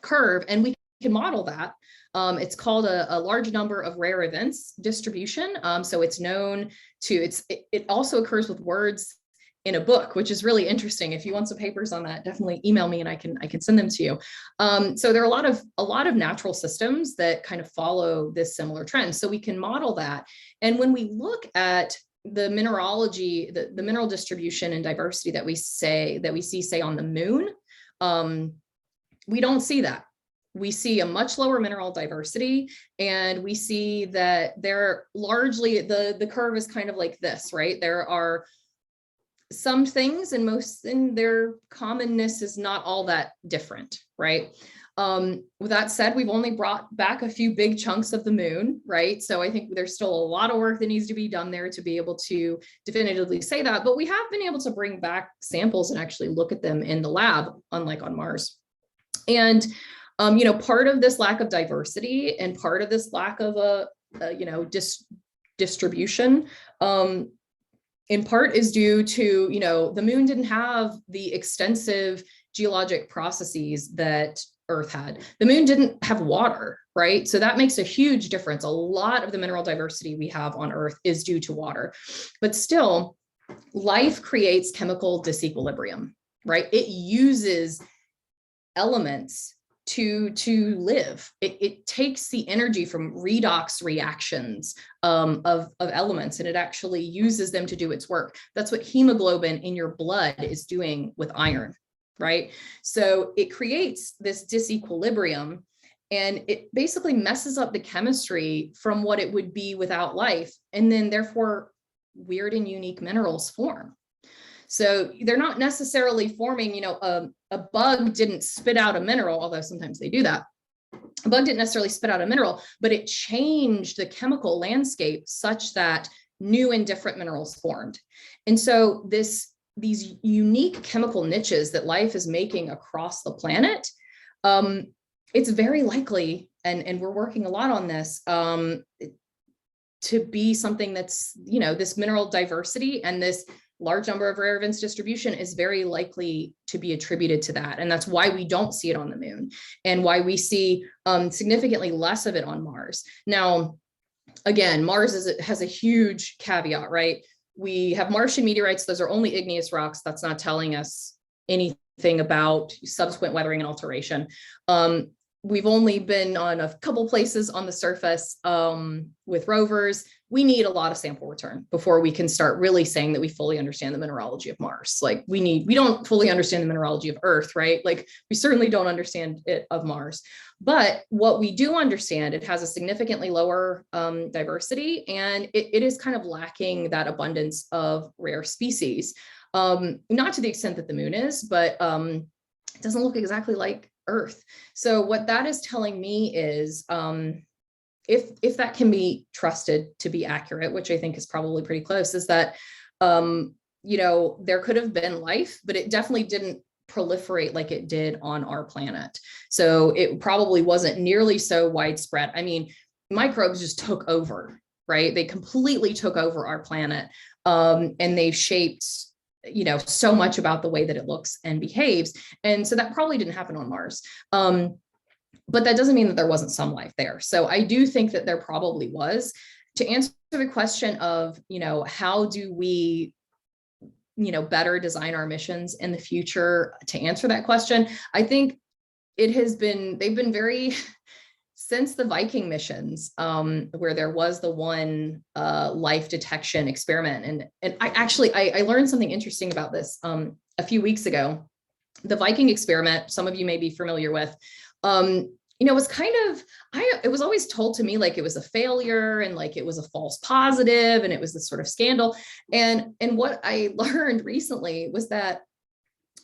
curve, and we can model that. It's called a large number of rare events distribution. So it's known to, it also occurs with words in a book, which is really interesting. If you want some papers on that, definitely email me and I can send them to you. So there are a lot of natural systems that kind of follow this similar trend. So we can model that. And when we look at the mineralogy, the mineral distribution and diversity that we see, say, on the moon, we don't see that. We see a much lower mineral diversity, and we see that they're largely, the curve is kind of like this, right? There are some things, and their commonness is not all that different, right? With that said, we've only brought back a few big chunks of the moon, right? So I think there's still a lot of work that needs to be done there to be able to definitively say that, but we have been able to bring back samples and actually look at them in the lab, unlike on Mars. And part of this lack of diversity and part of this lack of distribution, in part is due to, the moon didn't have the extensive geologic processes that Earth had. The moon didn't have water, right? So that makes a huge difference. A lot of the mineral diversity we have on Earth is due to water, but still, life creates chemical disequilibrium, right? It uses elements to live. It takes the energy from redox reactions of elements, and it actually uses them to do its work. That's what hemoglobin in your blood is doing with iron, right? So it creates this disequilibrium, and it basically messes up the chemistry from what it would be without life. And then therefore weird and unique minerals form. So they're not necessarily forming, a bug didn't spit out a mineral, although sometimes they do that. A bug didn't necessarily spit out a mineral, but it changed the chemical landscape such that new and different minerals formed. And so these unique chemical niches that life is making across the planet, it's very likely, and we're working a lot on this, to be something that's, this mineral diversity and this large number of rare events distribution is very likely to be attributed to that. And that's why we don't see it on the moon, and why we see significantly less of it on Mars. Now, again, Mars has a huge caveat, right? We have Martian meteorites. Those are only igneous rocks. That's not telling us anything about subsequent weathering and alteration. We've only been on a couple places on the surface with rovers. We need a lot of sample return before we can start really saying that we fully understand the mineralogy of Mars. Like we don't fully understand the mineralogy of Earth, right? Like we certainly don't understand it of Mars. But what we do understand, it has a significantly lower diversity, and it is kind of lacking that abundance of rare species. Not to the extent that the moon is, but it doesn't look exactly like Earth. So what that is telling me is, if that can be trusted to be accurate, which I think is probably pretty close, is that, there could have been life, but it definitely didn't proliferate like it did on our planet. So it probably wasn't nearly so widespread. I mean, microbes just took over, right? They completely took over our planet, and they've shaped, so much about the way that it looks and behaves. And so that probably didn't happen on Mars. But that doesn't mean that there wasn't some life there. So I do think that there probably was. To answer the question of, how do we, better design our missions in the future, to answer that question, I think they've been very, since the Viking missions, where there was the one life detection experiment. And I learned something interesting about this a few weeks ago. The Viking experiment, some of you may be familiar with, was kind of, it was always told to me like it was a failure and like it was a false positive and it was this sort of scandal. And what I learned recently was that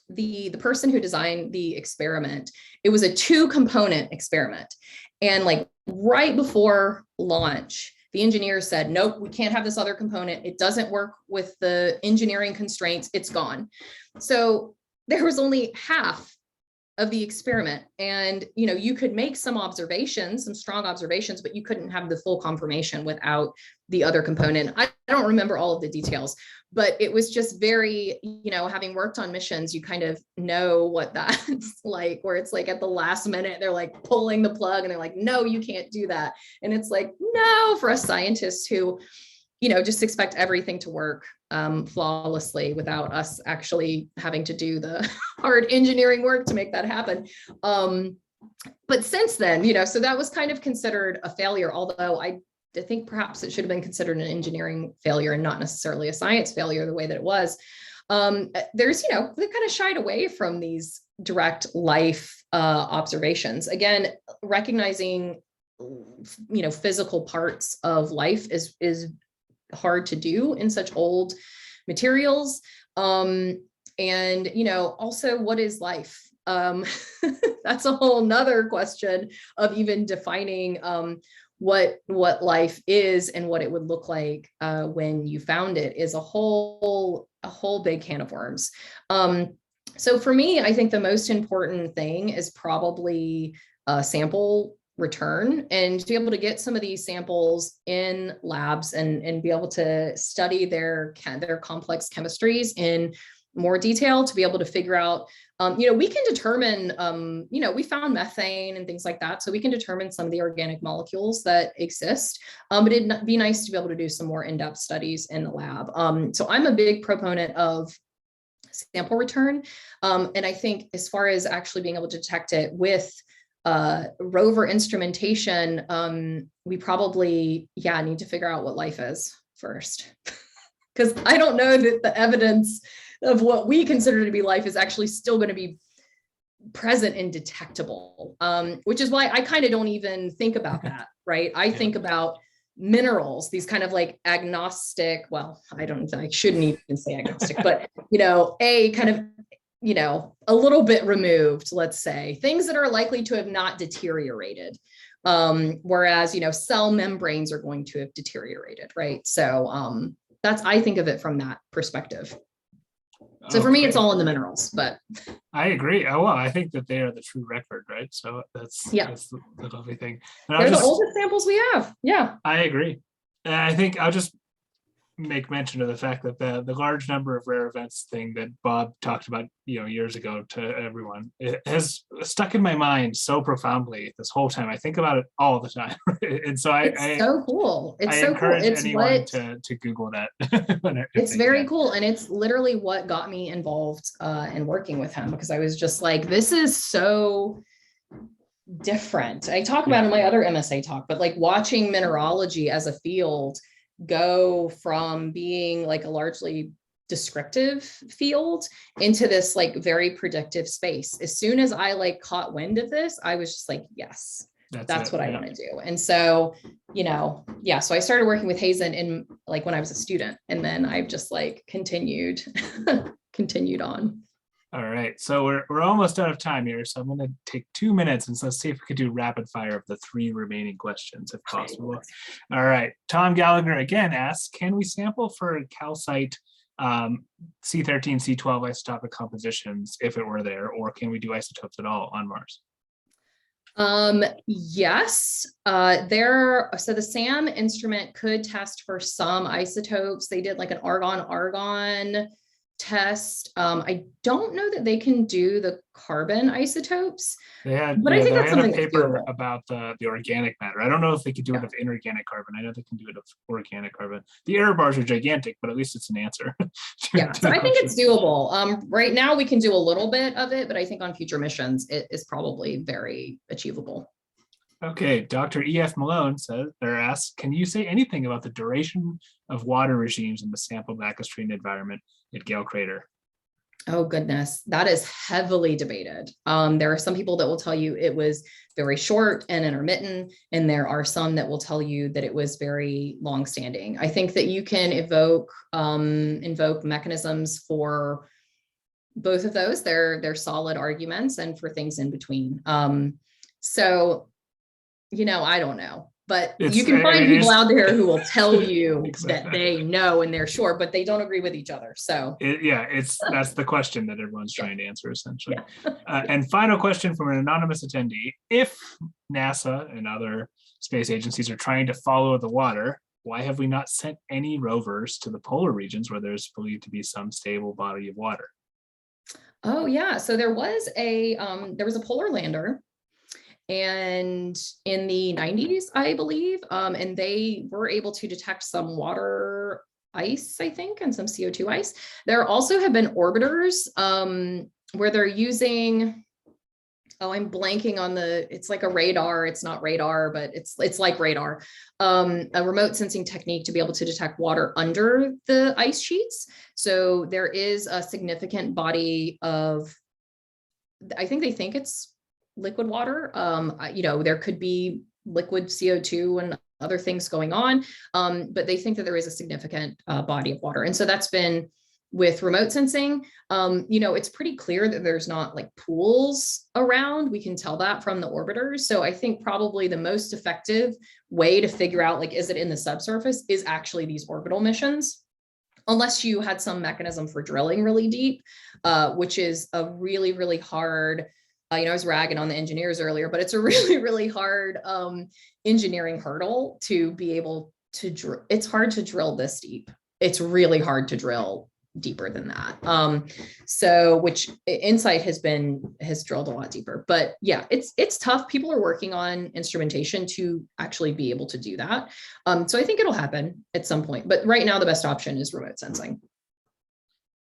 the person who designed the experiment, it was a 2-component experiment. And like right before launch, the engineers said, nope, we can't have this other component. It doesn't work with the engineering constraints. It's gone. So there was only half of the experiment. And, you could make some observations, some strong observations, but you couldn't have the full confirmation without the other component. I don't remember all of the details, but it was just very, having worked on missions, you kind of know what that's like, where it's like at the last minute, they're like pulling the plug and they're like, no, you can't do that. And it's like, no, for us scientists who, just expect everything to work flawlessly without us actually having to do the hard engineering work to make that happen. But since then, so that was kind of considered a failure, although I think perhaps it should have been considered an engineering failure and not necessarily a science failure the way that it was. There's, they kind of shied away from these direct life observations. Again, recognizing, physical parts of life is hard to do in such old materials. And, also what is life? That's a whole nother question of even defining what life is and what it would look like when you found it is a whole big can of worms. So for me, I think the most important thing is probably sample return, and to be able to get some of these samples in labs and be able to study their complex chemistries in more detail, to be able to figure out, we can determine, we found methane and things like that. So we can determine some of the organic molecules that exist, but it'd be nice to be able to do some more in-depth studies in the lab. So I'm a big proponent of sample return. And I think as far as actually being able to detect it with rover instrumentation, we probably, need to figure out what life is first. Because I don't know that the evidence of what we consider to be life is actually still going to be present and detectable, which is why I kind of don't even think about that, right? I think about minerals, these kind of like agnostic, well, I shouldn't even say agnostic, but, a kind of, a little bit removed, let's say, things that are likely to have not deteriorated. Whereas, cell membranes are going to have deteriorated, right? So I think of it from that perspective. So for me, it's all in the minerals, but. I agree. Oh, well, I think that they are the true record, right? So that's the lovely thing. They're the oldest samples we have. Yeah. I agree. And I think I'll just make mention of the fact that the large number of rare events thing that Bob talked about, years ago to everyone, it has stuck in my mind so profoundly this whole time. I think about it all the time. And so it's so cool. It's I so encourage cool. It's anyone to Google that. It's very cool. And it's literally what got me involved in working with him, because I was just like, this is so different. I talk about in my other MSA talk, but like watching mineralogy as a field go from being like a largely descriptive field into this like very predictive space. As soon as I like caught wind of this, I was just like, yes, that's what I want to do. And so, so I started working with Hazen in like when I was a student, and then I've just like continued on. All right, so we're almost out of time here, so I'm going to take 2 minutes and so let's see if we could do rapid fire of the 3 remaining questions if possible. All right, Tom Gallagher again asks, can we sample for calcite C13, C12 isotopic compositions if it were there, or can we do isotopes at all on Mars? Yes, so the SAM instrument could test for some isotopes. They did like an argon-argon test. I don't know that they can do the carbon isotopes, They had, but I think they that's had a something that's paper doable. about the organic matter. I don't know if they could do it of inorganic carbon. I know they can do it of organic carbon. The error bars are gigantic, but at least it's an answer. Yeah, so I think it's doable. Right now we can do a little bit of it, but I think on future missions it is probably very achievable. Okay, Dr. E.F. Malone says or asks, can you say anything about the duration of water regimes in the sample lacustrine environment at Gale Crater? Oh goodness, that is heavily debated. There are some people that will tell you it was very short and intermittent, and there are some that will tell you that it was very long-standing. I think that you can invoke mechanisms for both of those. They're solid arguments, and for things in between. So, I don't know. But you can find people out there who will tell you exactly that they know and they're sure, but they don't agree with each other. So that's the question that everyone's trying to answer essentially. Yeah. And final question from an anonymous attendee: if NASA and other space agencies are trying to follow the water, why have we not sent any rovers to the polar regions where there's believed to be some stable body of water? Oh yeah, so there was a polar lander. And in the 90s, I believe, and they were able to detect some water ice, I think, and some CO2 ice. There also have been orbiters where they're using, I'm blanking on it's like a radar. It's not radar, but it's like radar, a remote sensing technique to be able to detect water under the ice sheets. So there is a significant body of, I think they think it's liquid water. There could be liquid CO2 and other things going on, but they think that there is a significant body of water. And so that's been with remote sensing. It's pretty clear that there's not like pools around. We can tell that from the orbiters. So I think probably the most effective way to figure out, like, is it in the subsurface, is actually these orbital missions. Unless you had some mechanism for drilling really deep, which is a really, really hard, I was ragging on the engineers earlier, but it's a really, really hard engineering hurdle to be able to drill. It's hard to drill this deep. It's really hard to drill deeper than that. Which Insight has drilled a lot deeper, but yeah, it's tough. People are working on instrumentation to actually be able to do that. So I think it'll happen at some point, but right now the best option is remote sensing.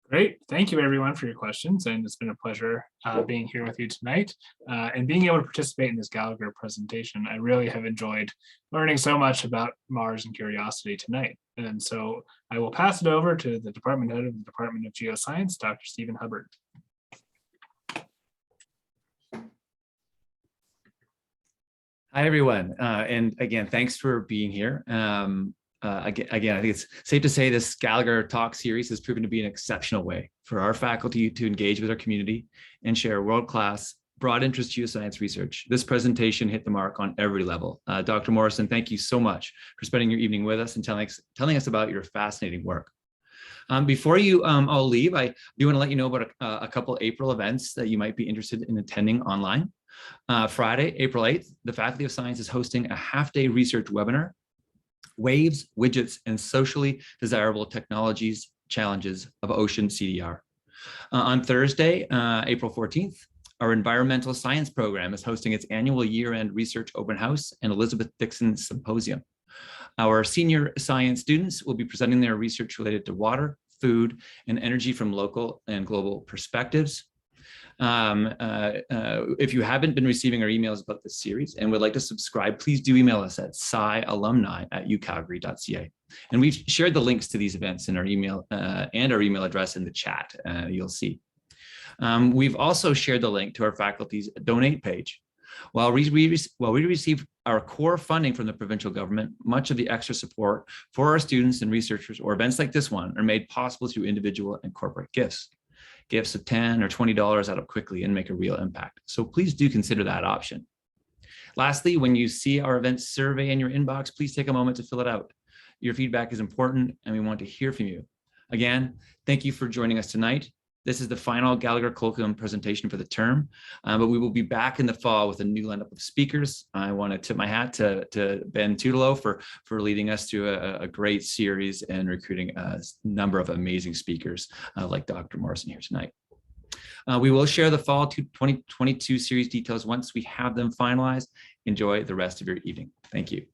Great. Thank you, everyone, for your questions. And it's been a pleasure being here with you tonight and being able to participate in this Gallagher presentation. I really have enjoyed learning so much about Mars and Curiosity tonight. And so I will pass it over to the department head of the Department of Geoscience, Dr. Stephen Hubbard. Hi, everyone. And again, thanks for being here. Again, I think it's safe to say this Gallagher talk series has proven to be an exceptional way for our faculty to engage with our community and share world-class, broad interest geoscience research. This presentation hit the mark on every level. Dr. Morrison, thank you so much for spending your evening with us and telling us about your fascinating work. Before you all leave, I do want to let you know about a couple April events that you might be interested in attending online. Friday, April 8th, the Faculty of Science is hosting a half-day research webinar, Waves, Widgets, and Socially Desirable Technologies Challenges of Ocean CDR. On Thursday, April 14th, our Environmental Science program is hosting its annual year-end research open house and Elizabeth Dixon Symposium. Our senior science students will be presenting their research related to water, food, and energy from local and global perspectives. If you haven't been receiving our emails about this series and would like to subscribe, please do email us at scialumni@ucalgary.ca. And we've shared the links to these events in our email and our email address in the chat, you'll see. We've also shared the link to our faculty's donate page. While we receive our core funding from the provincial government, much of the extra support for our students and researchers or events like this one are made possible through individual and corporate gifts. gifts of $10 or $20 add up quickly and make a real impact. So please do consider that option. Lastly, when you see our event survey in your inbox, please take a moment to fill it out. Your feedback is important and we want to hear from you. Again, thank you for joining us tonight. This is the final Gallagher Colloquium presentation for the term, but we will be back in the fall with a new lineup of speakers. I want to tip my hat to Ben Tutelo for leading us through a great series and recruiting a number of amazing speakers like Dr. Morrison here tonight. We will share the fall 2022 series details once we have them finalized. Enjoy the rest of your evening. Thank you.